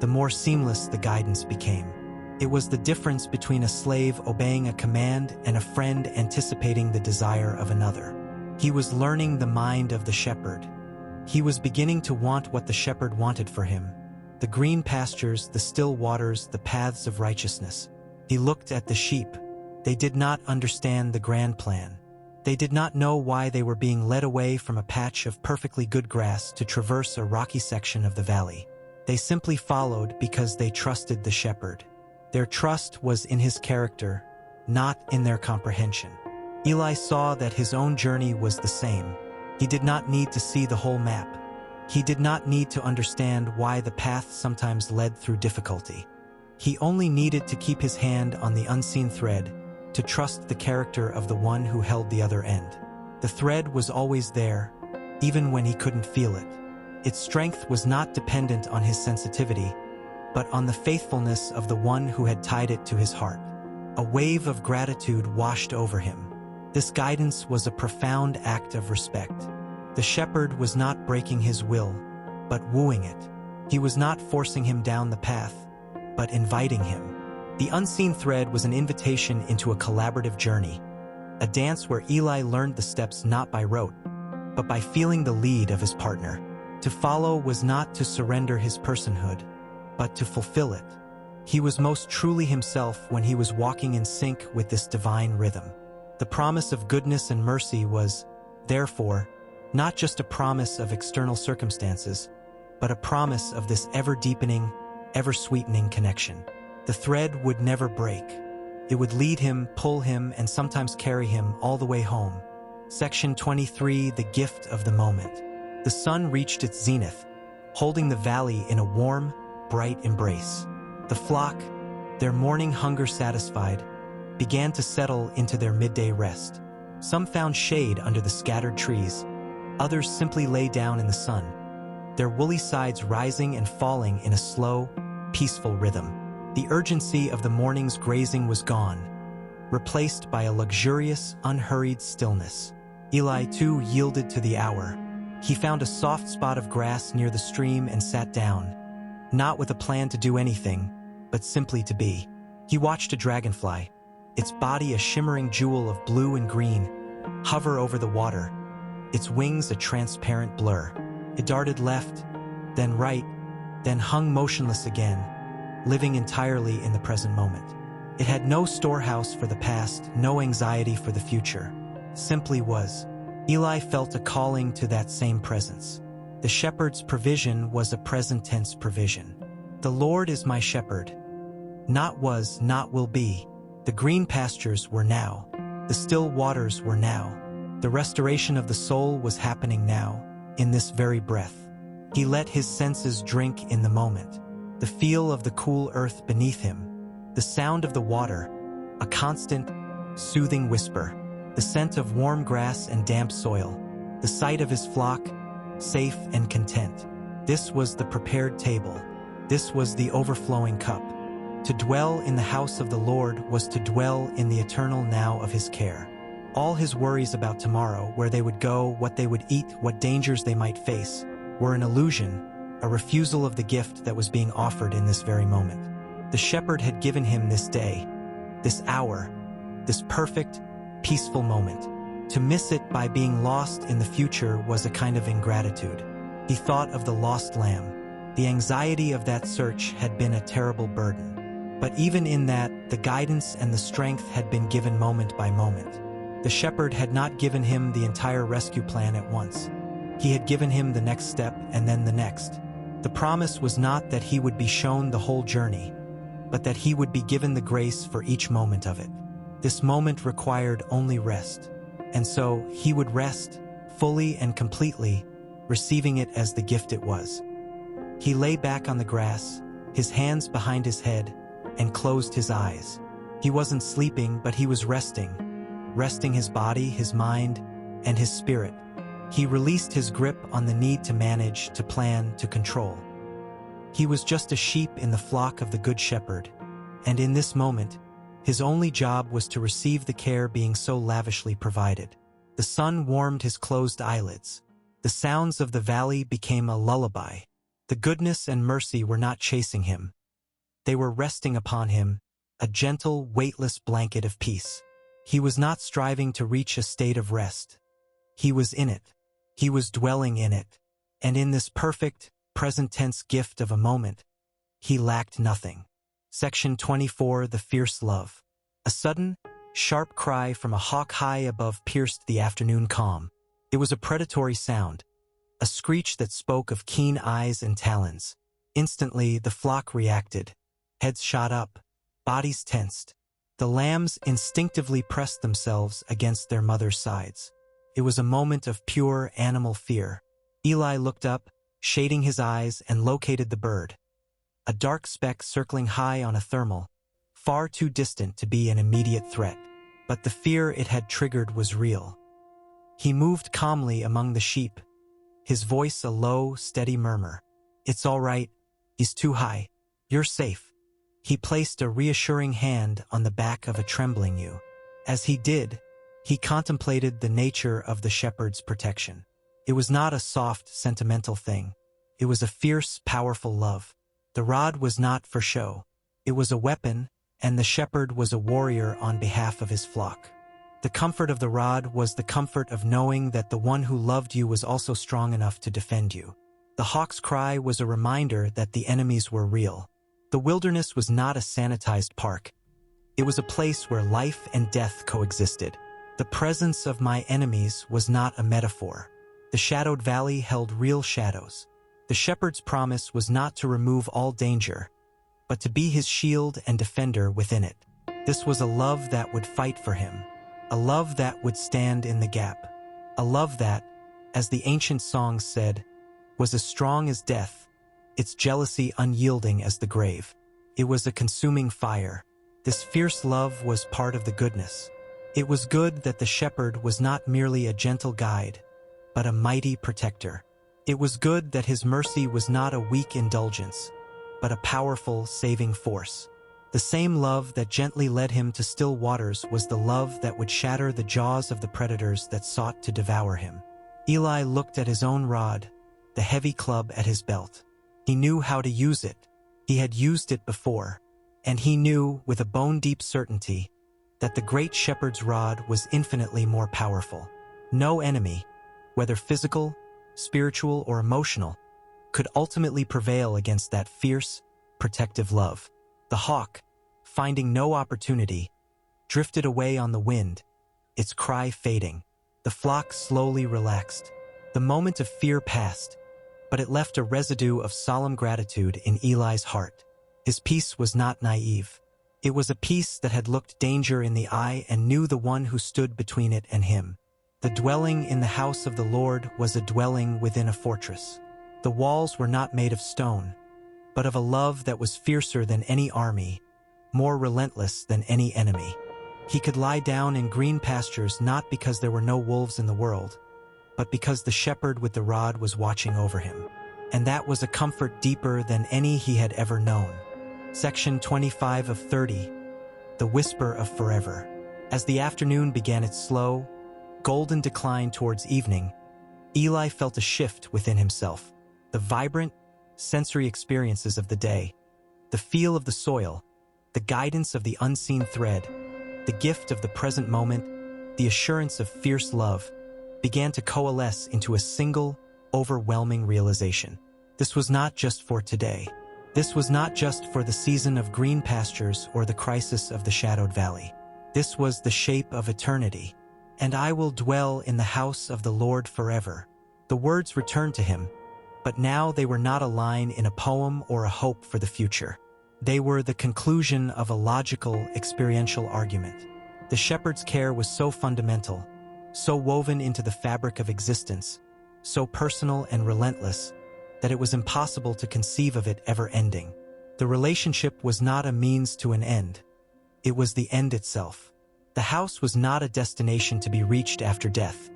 [SPEAKER 1] the more seamless the guidance became. It was the difference between a slave obeying a command and a friend anticipating the desire of another. He was learning the mind of the shepherd. He was beginning to want what the shepherd wanted for him: the green pastures, the still waters, the paths of righteousness. He looked at the sheep. They did not understand the grand plan. They did not know why they were being led away from a patch of perfectly good grass to traverse a rocky section of the valley. They simply followed because they trusted the shepherd. Their trust was in his character, not in their comprehension. Eli saw that his own journey was the same. He did not need to see the whole map. He did not need to understand why the path sometimes led through difficulty. He only needed to keep his hand on the unseen thread, to trust the character of the one who held the other end. The thread was always there, even when he couldn't feel it. Its strength was not dependent on his sensitivity, but on the faithfulness of the one who had tied it to his heart. A wave of gratitude washed over him. This guidance was a profound act of respect. The shepherd was not breaking his will, but wooing it. He was not forcing him down the path, but inviting him. The unseen thread was an invitation into a collaborative journey, a dance where Eli learned the steps not by rote, but by feeling the lead of his partner. To follow was not to surrender his personhood, but to fulfill it. He was most truly himself when he was walking in sync with this divine rhythm. The promise of goodness and mercy was, therefore, not just a promise of external circumstances, but a promise of this ever-deepening, ever-sweetening connection. The thread would never break. It would lead him, pull him, and sometimes carry him all the way home. Section 23, The Gift of the Moment. The sun reached its zenith, holding the valley in a warm, bright embrace. The flock, their morning hunger satisfied, began to settle into their midday rest. Some found shade under the scattered trees. Others simply lay down in the sun, their woolly sides rising and falling in a slow, peaceful rhythm. The urgency of the morning's grazing was gone, replaced by a luxurious, unhurried stillness. Eli, too, yielded to the hour. He found a soft spot of grass near the stream and sat down, not with a plan to do anything, but simply to be. He watched a dragonfly, its body a shimmering jewel of blue and green, hover over the water, its wings a transparent blur. It darted left, then right, then hung motionless again, living entirely in the present moment. It had no storehouse for the past, no anxiety for the future. Simply was. Eli felt a calling to that same presence. The shepherd's provision was a present tense provision. The Lord is my shepherd. Not was, not will be. The green pastures were now. The still waters were now. The restoration of the soul was happening now, in this very breath. He let his senses drink in the moment. The feel of the cool earth beneath him, the sound of the water, a constant, soothing whisper, the scent of warm grass and damp soil, the sight of his flock, safe and content. This was the prepared table. This was the overflowing cup. To dwell in the house of the Lord was to dwell in the eternal now of his care. All his worries about tomorrow, where they would go, what they would eat, what dangers they might face, were an illusion, a refusal of the gift that was being offered in this very moment. The shepherd had given him this day, this hour, this perfect, peaceful moment. To miss it by being lost in the future was a kind of ingratitude. He thought of the lost lamb. The anxiety of that search had been a terrible burden. But even in that, the guidance and the strength had been given moment by moment. The shepherd had not given him the entire rescue plan at once. He had given him the next step and then the next. The promise was not that he would be shown the whole journey, but that he would be given the grace for each moment of it. This moment required only rest, and so he would rest, fully and completely, receiving it as the gift it was. He lay back on the grass, his hands behind his head, and closed his eyes. He wasn't sleeping, but he was resting his body, his mind, and his spirit. He released his grip on the need to manage, to plan, to control. He was just a sheep in the flock of the Good Shepherd, and in this moment, his only job was to receive the care being so lavishly provided. The sun warmed his closed eyelids. The sounds of the valley became a lullaby. The goodness and mercy were not chasing him. They were resting upon him, a gentle, weightless blanket of peace. He was not striving to reach a state of rest. He was in it. He was dwelling in it. And in this perfect, present-tense gift of a moment, he lacked nothing. Section 24, The Fierce Love. A sudden, sharp cry from a hawk high above pierced the afternoon calm. It was a predatory sound, a screech that spoke of keen eyes and talons. Instantly, the flock reacted. Heads shot up, bodies tensed. The lambs instinctively pressed themselves against their mother's sides. It was a moment of pure animal fear. Eli looked up, shading his eyes, and located the bird. A dark speck circling high on a thermal, far too distant to be an immediate threat. But the fear it had triggered was real. He moved calmly among the sheep, his voice a low, steady murmur. "It's all right. He's too high. You're safe." He placed a reassuring hand on the back of a trembling ewe. As he did, he contemplated the nature of the shepherd's protection. It was not a soft, sentimental thing. It was a fierce, powerful love. The rod was not for show. It was a weapon, and the shepherd was a warrior on behalf of his flock. The comfort of the rod was the comfort of knowing that the one who loved you was also strong enough to defend you. The hawk's cry was a reminder that the enemies were real. The wilderness was not a sanitized park. It was a place where life and death coexisted. The presence of my enemies was not a metaphor. The shadowed valley held real shadows. The shepherd's promise was not to remove all danger, but to be his shield and defender within it. This was a love that would fight for him, a love that would stand in the gap, a love that, as the ancient songs said, was as strong as death, its jealousy unyielding as the grave. It was a consuming fire. This fierce love was part of the goodness. It was good that the shepherd was not merely a gentle guide, but a mighty protector. It was good that his mercy was not a weak indulgence, but a powerful, saving force. The same love that gently led him to still waters was the love that would shatter the jaws of the predators that sought to devour him. Eli looked at his own rod, the heavy club at his belt. He knew how to use it. He had used it before, and he knew, with a bone-deep certainty, that the great shepherd's rod was infinitely more powerful. No enemy, whether physical, spiritual, or emotional, could ultimately prevail against that fierce, protective love. The hawk, finding no opportunity, drifted away on the wind, its cry fading. The flock slowly relaxed. The moment of fear passed, but it left a residue of solemn gratitude in Eli's heart. His peace was not naive. It was a peace that had looked danger in the eye and knew the one who stood between it and him. The dwelling in the house of the Lord was a dwelling within a fortress. The walls were not made of stone, but of a love that was fiercer than any army, more relentless than any enemy. He could lie down in green pastures not because there were no wolves in the world, but because the shepherd with the rod was watching over him. And that was a comfort deeper than any he had ever known. Section 25 of 30, The Whisper of Forever. As the afternoon began its slow, golden decline towards evening, Eli felt a shift within himself. The vibrant, sensory experiences of the day, the feel of the soil, the guidance of the unseen thread, the gift of the present moment, the assurance of fierce love, began to coalesce into a single, overwhelming realization. This was not just for today. This was not just for the season of green pastures or the crisis of the shadowed valley. This was the shape of eternity. "And I will dwell in the house of the Lord forever." The words returned to him, but now they were not a line in a poem or a hope for the future. They were the conclusion of a logical, experiential argument. The shepherd's care was so fundamental, so woven into the fabric of existence, so personal and relentless, that it was impossible to conceive of it ever ending. The relationship was not a means to an end. It was the end itself. The house was not a destination to be reached after death.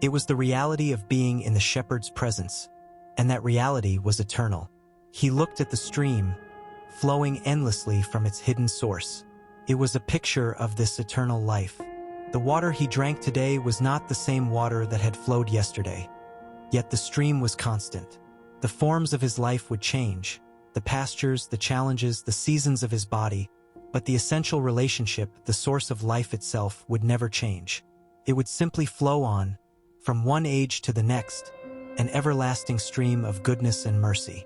[SPEAKER 1] It was the reality of being in the shepherd's presence, and that reality was eternal. He looked at the stream, flowing endlessly from its hidden source. It was a picture of this eternal life. The water he drank today was not the same water that had flowed yesterday. Yet the stream was constant. The forms of his life would change, the pastures, the challenges, the seasons of his body, but the essential relationship, the source of life itself, would never change. It would simply flow on, from one age to the next, an everlasting stream of goodness and mercy.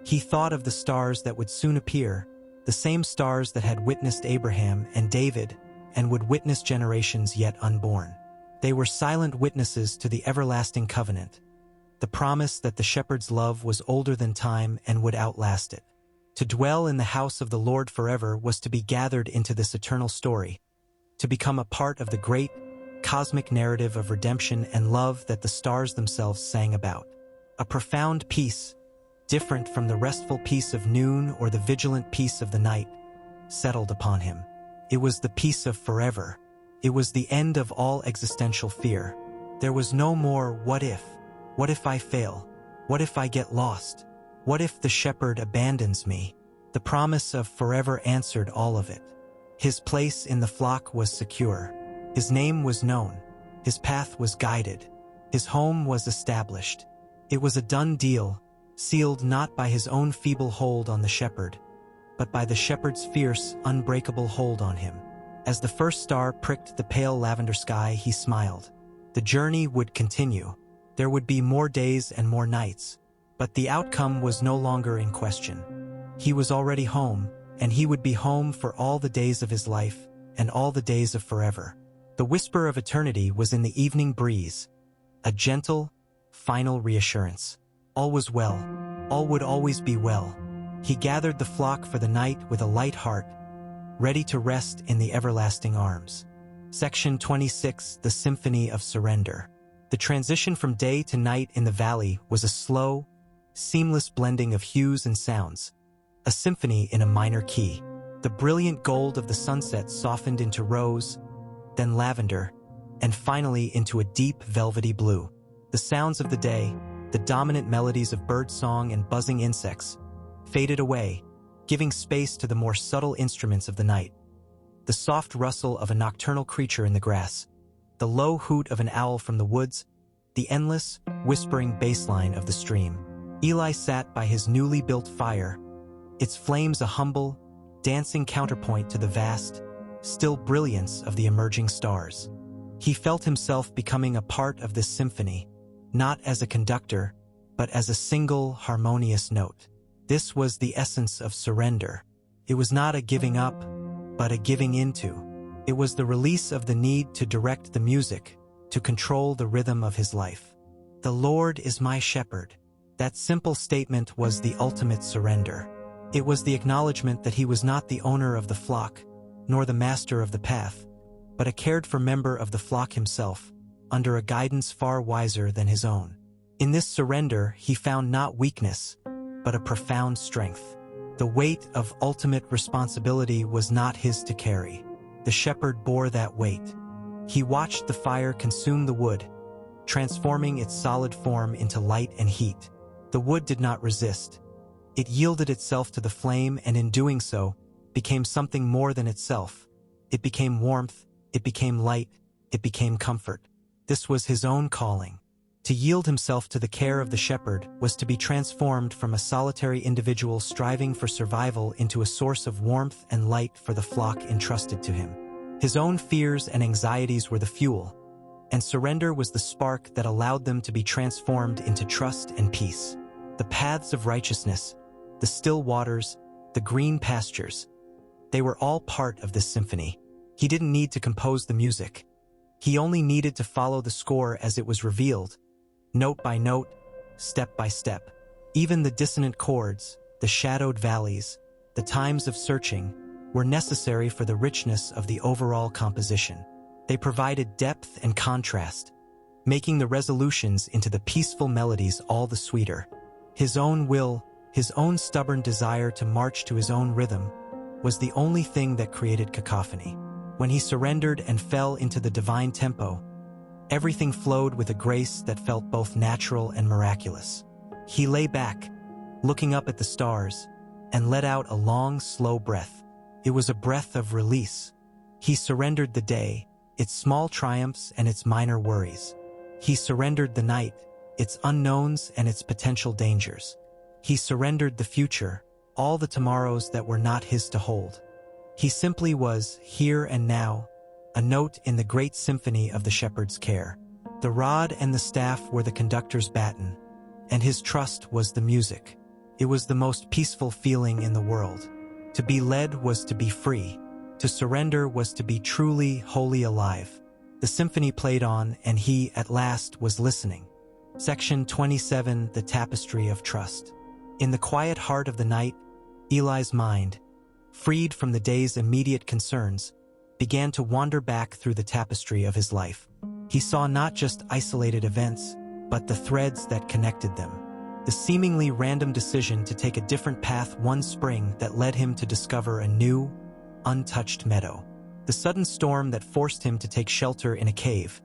[SPEAKER 1] He thought of the stars that would soon appear, the same stars that had witnessed Abraham and David and would witness generations yet unborn. They were silent witnesses to the everlasting covenant, the promise that the shepherd's love was older than time and would outlast it. To dwell in the house of the Lord forever was to be gathered into this eternal story, to become a part of the great, cosmic narrative of redemption and love that the stars themselves sang about. A profound peace, different from the restful peace of noon or the vigilant peace of the night, settled upon him. It was the peace of forever. It was the end of all existential fear. There was no more what if. What if I fail? What if I get lost? What if the shepherd abandons me? The promise of forever answered all of it. His place in the flock was secure. His name was known. His path was guided. His home was established. It was a done deal, sealed not by his own feeble hold on the shepherd, but by the shepherd's fierce, unbreakable hold on him. As the first star pricked the pale lavender sky, he smiled. The journey would continue. There would be more days and more nights, but the outcome was no longer in question. He was already home, and he would be home for all the days of his life and all the days of forever. The whisper of eternity was in the evening breeze, a gentle, final reassurance. All was well. All would always be well. He gathered the flock for the night with a light heart, ready to rest in the everlasting arms. Section 26, The Symphony of Surrender. The transition from day to night in the valley was a slow, seamless blending of hues and sounds, a symphony in a minor key. The brilliant gold of the sunset softened into rose, then lavender, and finally into a deep velvety blue. The sounds of the day, the dominant melodies of birdsong and buzzing insects, faded away, giving space to the more subtle instruments of the night. The soft rustle of a nocturnal creature in the grass, the low hoot of an owl from the woods, the endless, whispering bassline of the stream. Eli sat by his newly built fire, its flames a humble, dancing counterpoint to the vast, still brilliance of the emerging stars. He felt himself becoming a part of this symphony, not as a conductor, but as a single, harmonious note. This was the essence of surrender. It was not a giving up, but a giving into. It was the release of the need to direct the music, to control the rhythm of his life. The Lord is my shepherd. That simple statement was the ultimate surrender. It was the acknowledgement that he was not the owner of the flock, nor the master of the path, but a cared-for member of the flock himself, under a guidance far wiser than his own. In this surrender, he found not weakness, but a profound strength. The weight of ultimate responsibility was not his to carry. The shepherd bore that weight. He watched the fire consume the wood, transforming its solid form into light and heat. The wood did not resist. It yielded itself to the flame, and in doing so, became something more than itself. It became warmth, it became light, it became comfort. This was his own calling. To yield himself to the care of the shepherd was to be transformed from a solitary individual striving for survival into a source of warmth and light for the flock entrusted to him. His own fears and anxieties were the fuel, and surrender was the spark that allowed them to be transformed into trust and peace. The paths of righteousness, the still waters, the green pastures, they were all part of this symphony. He didn't need to compose the music. He only needed to follow the score as it was revealed, note by note, step by step. Even the dissonant chords, the shadowed valleys, the times of searching, were necessary for the richness of the overall composition. They provided depth and contrast, making the resolutions into the peaceful melodies all the sweeter. His own will, his own stubborn desire to march to his own rhythm, was the only thing that created cacophony. When he surrendered and fell into the divine tempo, everything flowed with a grace that felt both natural and miraculous. He lay back, looking up at the stars, and let out a long, slow breath. It was a breath of release. He surrendered the day, its small triumphs and its minor worries. He surrendered the night, its unknowns and its potential dangers. He surrendered the future, all the tomorrows that were not his to hold. He simply was here and now, a note in the great symphony of the shepherd's care. The rod and the staff were the conductor's baton, and his trust was the music. It was the most peaceful feeling in the world. To be led was to be free. To surrender was to be truly, wholly alive. The symphony played on, and he, at last, was listening. Section 27, The Tapestry of Trust. In the quiet heart of the night, Eli's mind, freed from the day's immediate concerns, began to wander back through the tapestry of his life. He saw not just isolated events, but the threads that connected them. The seemingly random decision to take a different path one spring that led him to discover a new, untouched meadow. The sudden storm that forced him to take shelter in a cave,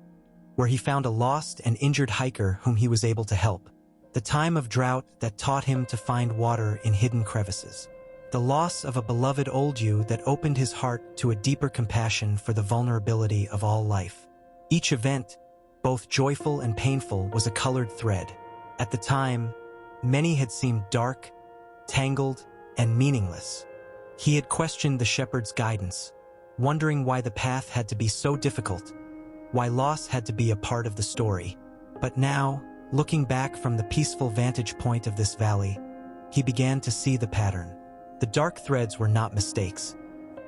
[SPEAKER 1] where he found a lost and injured hiker whom he was able to help. The time of drought that taught him to find water in hidden crevices. The loss of a beloved old you that opened his heart to a deeper compassion for the vulnerability of all life. Each event, both joyful and painful, was a colored thread. At the time, many had seemed dark, tangled, and meaningless. He had questioned the shepherd's guidance, wondering why the path had to be so difficult, why loss had to be a part of the story. But now, looking back from the peaceful vantage point of this valley, he began to see the pattern. The dark threads were not mistakes.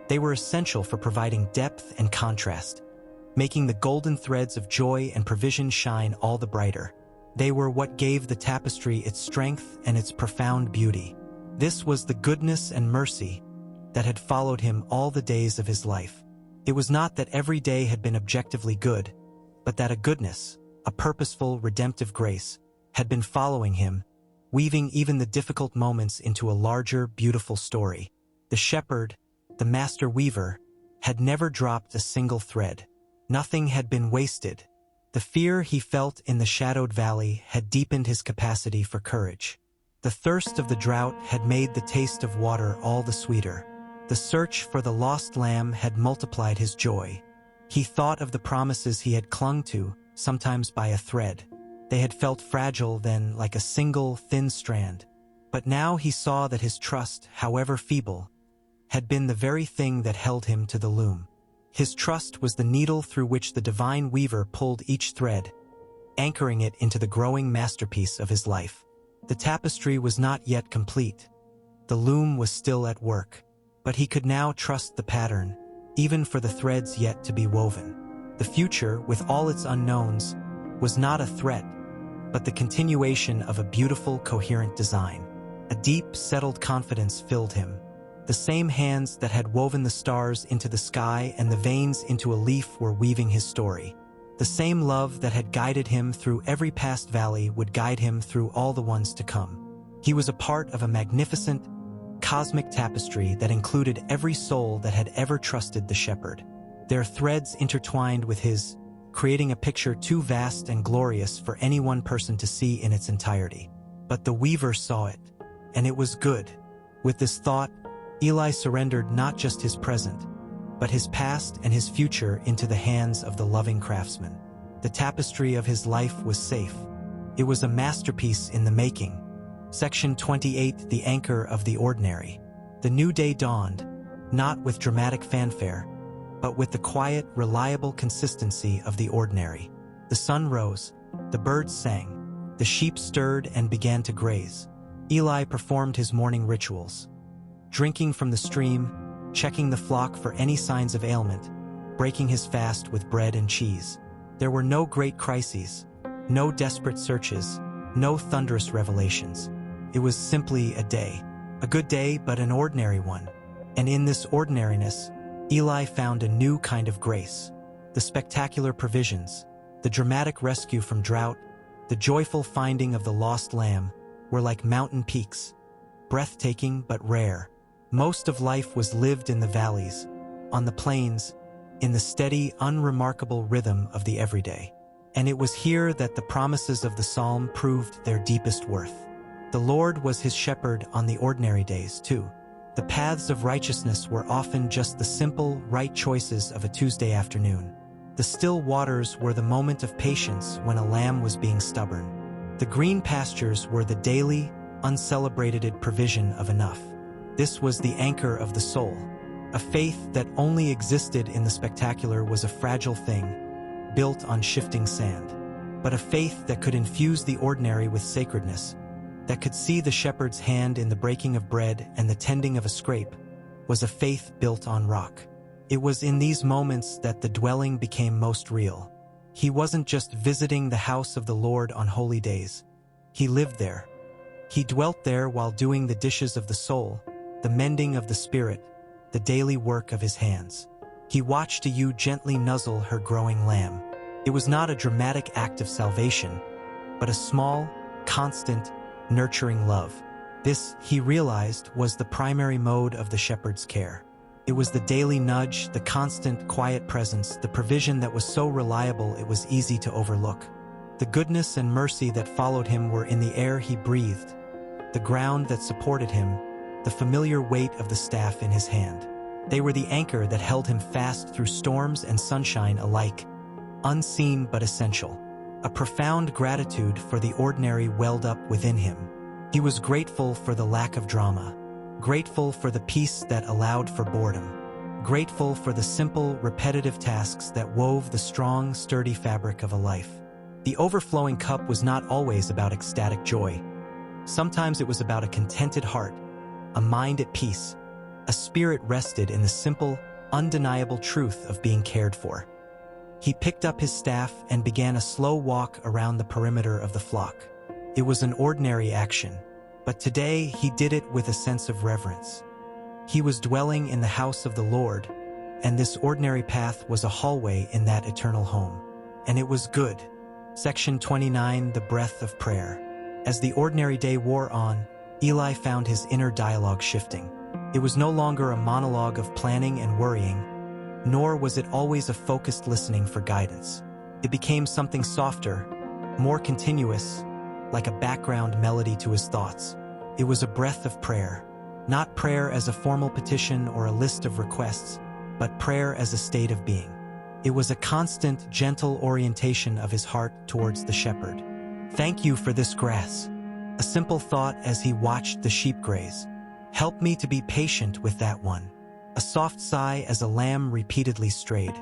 [SPEAKER 1] They were essential for providing depth and contrast, making the golden threads of joy and provision shine all the brighter. They were what gave the tapestry its strength and its profound beauty. This was the goodness and mercy that had followed him all the days of his life. It was not that every day had been objectively good, but that a goodness, a purposeful, redemptive grace, had been following him, weaving even the difficult moments into a larger, beautiful story. The shepherd, the master weaver, had never dropped a single thread. Nothing had been wasted. The fear he felt in the shadowed valley had deepened his capacity for courage. The thirst of the drought had made the taste of water all the sweeter. The search for the lost lamb had multiplied his joy. He thought of the promises he had clung to, sometimes by a thread. They had felt fragile then, like a single, thin strand. But now he saw that his trust, however feeble, had been the very thing that held him to the loom. His trust was the needle through which the divine weaver pulled each thread, anchoring it into the growing masterpiece of his life. The tapestry was not yet complete. The loom was still at work, but he could now trust the pattern, even for the threads yet to be woven. The future, with all its unknowns, was not a threat, but the continuation of a beautiful, coherent design. A deep, settled confidence filled him. The same hands that had woven the stars into the sky and the veins into a leaf were weaving his story. The same love that had guided him through every past valley would guide him through all the ones to come. He was a part of a magnificent, cosmic tapestry that included every soul that had ever trusted the shepherd. Their threads intertwined with his, creating a picture too vast and glorious for any one person to see in its entirety. But the weaver saw it, and it was good. With this thought, Eli surrendered not just his present, but his past and his future into the hands of the loving craftsman. The tapestry of his life was safe. It was a masterpiece in the making. Section 28, The Anchor of the Ordinary. The new day dawned, not with dramatic fanfare, but with the quiet, reliable consistency of the ordinary. The sun rose, the birds sang, the sheep stirred and began to graze. Eli performed his morning rituals, drinking from the stream, checking the flock for any signs of ailment, breaking his fast with bread and cheese. There were no great crises, no desperate searches, no thunderous revelations. It was simply a day. A good day, but an ordinary one. And in this ordinariness, Eli found a new kind of grace. The spectacular provisions, the dramatic rescue from drought, the joyful finding of the lost lamb were like mountain peaks, breathtaking but rare. Most of life was lived in the valleys, on the plains, in the steady, unremarkable rhythm of the everyday. And it was here that the promises of the psalm proved their deepest worth. The Lord was his shepherd on the ordinary days, too. The paths of righteousness were often just the simple, right choices of a Tuesday afternoon. The still waters were the moment of patience when a lamb was being stubborn. The green pastures were the daily, uncelebrated provision of enough. This was the anchor of the soul. A faith that only existed in the spectacular was a fragile thing, built on shifting sand. But a faith that could infuse the ordinary with sacredness, that could see the shepherd's hand in the breaking of bread and the tending of a scrape, was a faith built on rock. It was in these moments that the dwelling became most real. He wasn't just visiting the house of the Lord on holy days. He lived there. He dwelt there while doing the dishes of the soul, the mending of the spirit, the daily work of his hands. He watched a ewe gently nuzzle her growing lamb. It was not a dramatic act of salvation, but a small, constant, nurturing love. This, he realized, was the primary mode of the shepherd's care. It was the daily nudge, the constant, quiet presence, the provision that was so reliable it was easy to overlook. The goodness and mercy that followed him were in the air he breathed, the ground that supported him, the familiar weight of the staff in his hand. They were the anchor that held him fast through storms and sunshine alike, unseen but essential. A profound gratitude for the ordinary welled up within him. He was grateful for the lack of drama, grateful for the peace that allowed for boredom, grateful for the simple, repetitive tasks that wove the strong, sturdy fabric of a life. The overflowing cup was not always about ecstatic joy. Sometimes it was about a contented heart, a mind at peace, a spirit rested in the simple, undeniable truth of being cared for. He picked up his staff and began a slow walk around the perimeter of the flock. It was an ordinary action, but today he did it with a sense of reverence. He was dwelling in the house of the Lord, and this ordinary path was a hallway in that eternal home. And it was good. Section 29, The Breath of Prayer. As the ordinary day wore on, Eli found his inner dialogue shifting. It was no longer a monologue of planning and worrying, nor was it always a focused listening for guidance. It became something softer, more continuous, like a background melody to his thoughts. It was a breath of prayer, not prayer as a formal petition or a list of requests, but prayer as a state of being. It was a constant, gentle orientation of his heart towards the shepherd. Thank you for this grass. A simple thought as he watched the sheep graze. Help me to be patient with that one. A soft sigh as a lamb repeatedly strayed.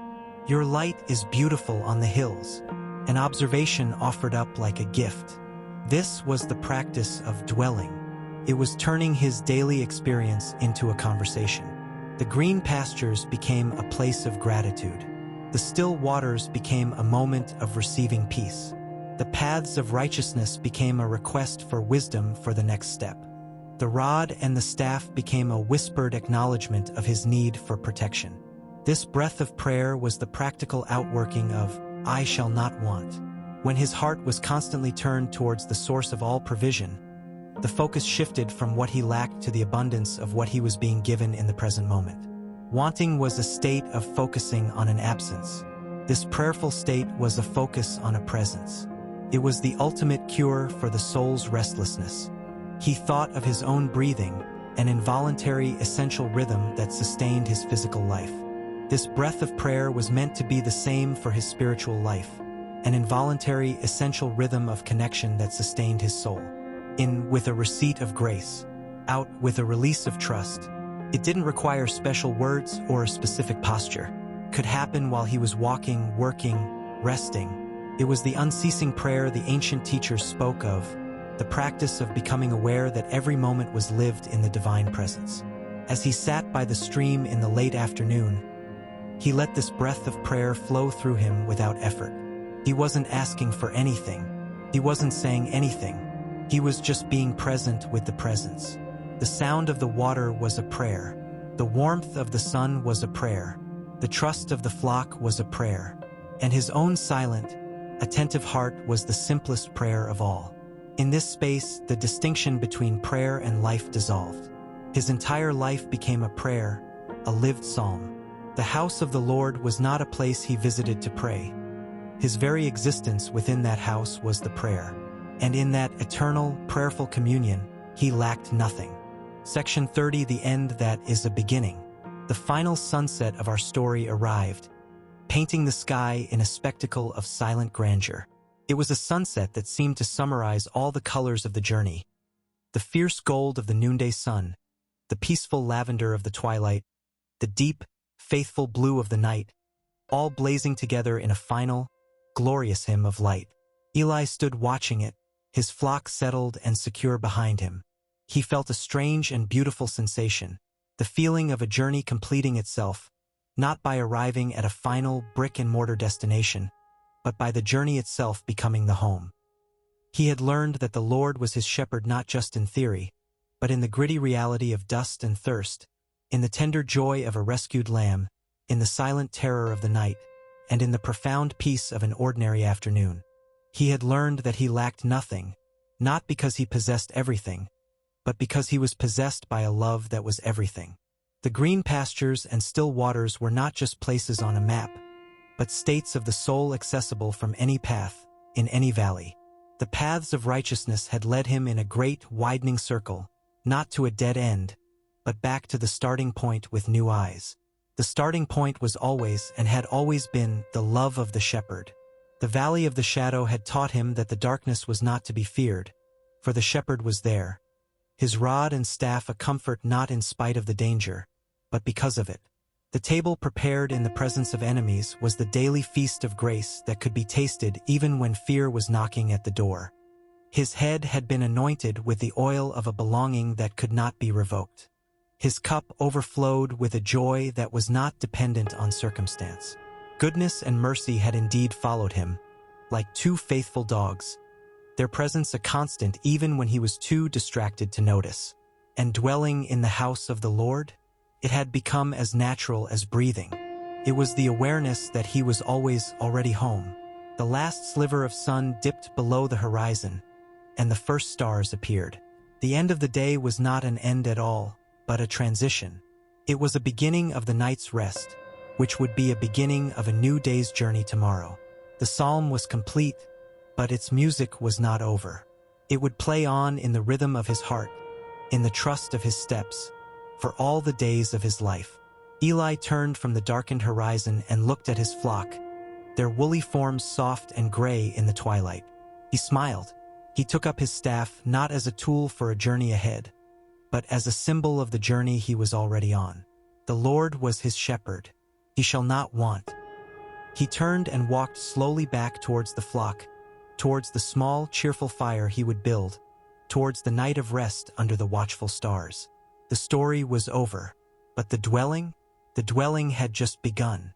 [SPEAKER 1] Your light is beautiful on the hills. An observation offered up like a gift. This was the practice of dwelling. It was turning his daily experience into a conversation. The green pastures became a place of gratitude. The still waters became a moment of receiving peace. The paths of righteousness became a request for wisdom for the next step. The rod and the staff became a whispered acknowledgement of his need for protection. This breath of prayer was the practical outworking of, I shall not want. When his heart was constantly turned towards the source of all provision, the focus shifted from what he lacked to the abundance of what he was being given in the present moment. Wanting was a state of focusing on an absence. This prayerful state was a focus on a presence. It was the ultimate cure for the soul's restlessness. He thought of his own breathing, an involuntary, essential rhythm that sustained his physical life. This breath of prayer was meant to be the same for his spiritual life, an involuntary, essential rhythm of connection that sustained his soul. In with a receipt of grace, out with a release of trust. It didn't require special words or a specific posture. Could happen while he was walking, working, resting. It was the unceasing prayer the ancient teachers spoke of, the practice of becoming aware that every moment was lived in the divine presence. As he sat by the stream in the late afternoon, he let this breath of prayer flow through him without effort. He wasn't asking for anything. He wasn't saying anything. He was just being present with the presence. The sound of the water was a prayer. The warmth of the sun was a prayer. The trust of the flock was a prayer. And his own silent, attentive heart was the simplest prayer of all. In this space, the distinction between prayer and life dissolved. His entire life became a prayer, a lived psalm. The house of the Lord was not a place he visited to pray. His very existence within that house was the prayer. and in that eternal, prayerful communion, he lacked nothing. Section 30, the end that is a beginning. The final sunset of our story arrived, painting the sky in a spectacle of silent grandeur. It was a sunset that seemed to summarize all the colors of the journey. The fierce gold of the noonday sun, the peaceful lavender of the twilight, the deep, faithful blue of the night, all blazing together in a final, glorious hymn of light. Eli stood watching it, his flock settled and secure behind him. He felt a strange and beautiful sensation, the feeling of a journey completing itself, not by arriving at a final brick-and-mortar destination, but by the journey itself becoming the home. He had learned that the Lord was his shepherd not just in theory, but in the gritty reality of dust and thirst, in the tender joy of a rescued lamb, in the silent terror of the night, and in the profound peace of an ordinary afternoon. He had learned that he lacked nothing, not because he possessed everything, but because he was possessed by a love that was everything. The green pastures and still waters were not just places on a map, but states of the soul accessible from any path, in any valley. The paths of righteousness had led him in a great, widening circle, not to a dead end, but back to the starting point with new eyes. The starting point was always and had always been the love of the shepherd. The valley of the shadow had taught him that the darkness was not to be feared, for the shepherd was there, his rod and staff a comfort not in spite of the danger, but because of it. The table prepared in the presence of enemies was the daily feast of grace that could be tasted even when fear was knocking at the door. His head had been anointed with the oil of a belonging that could not be revoked. His cup overflowed with a joy that was not dependent on circumstance. Goodness and mercy had indeed followed him, like two faithful dogs, their presence a constant even when he was too distracted to notice. And dwelling in the house of the Lord, it had become as natural as breathing. It was the awareness that he was always already home. The last sliver of sun dipped below the horizon, and the first stars appeared. The end of the day was not an end at all, but a transition. It was a beginning of the night's rest, which would be a beginning of a new day's journey tomorrow. The psalm was complete, but its music was not over. It would play on in the rhythm of his heart, in the trust of his steps, for all the days of his life. Eli turned from the darkened horizon and looked at his flock, their woolly forms soft and gray in the twilight. He smiled. He took up his staff not as a tool for a journey ahead, but as a symbol of the journey he was already on. The Lord was his shepherd. He shall not want. He turned and walked slowly back towards the flock, towards the small, cheerful fire he would build, towards the night of rest under the watchful stars. The story was over, but the dwelling had just begun.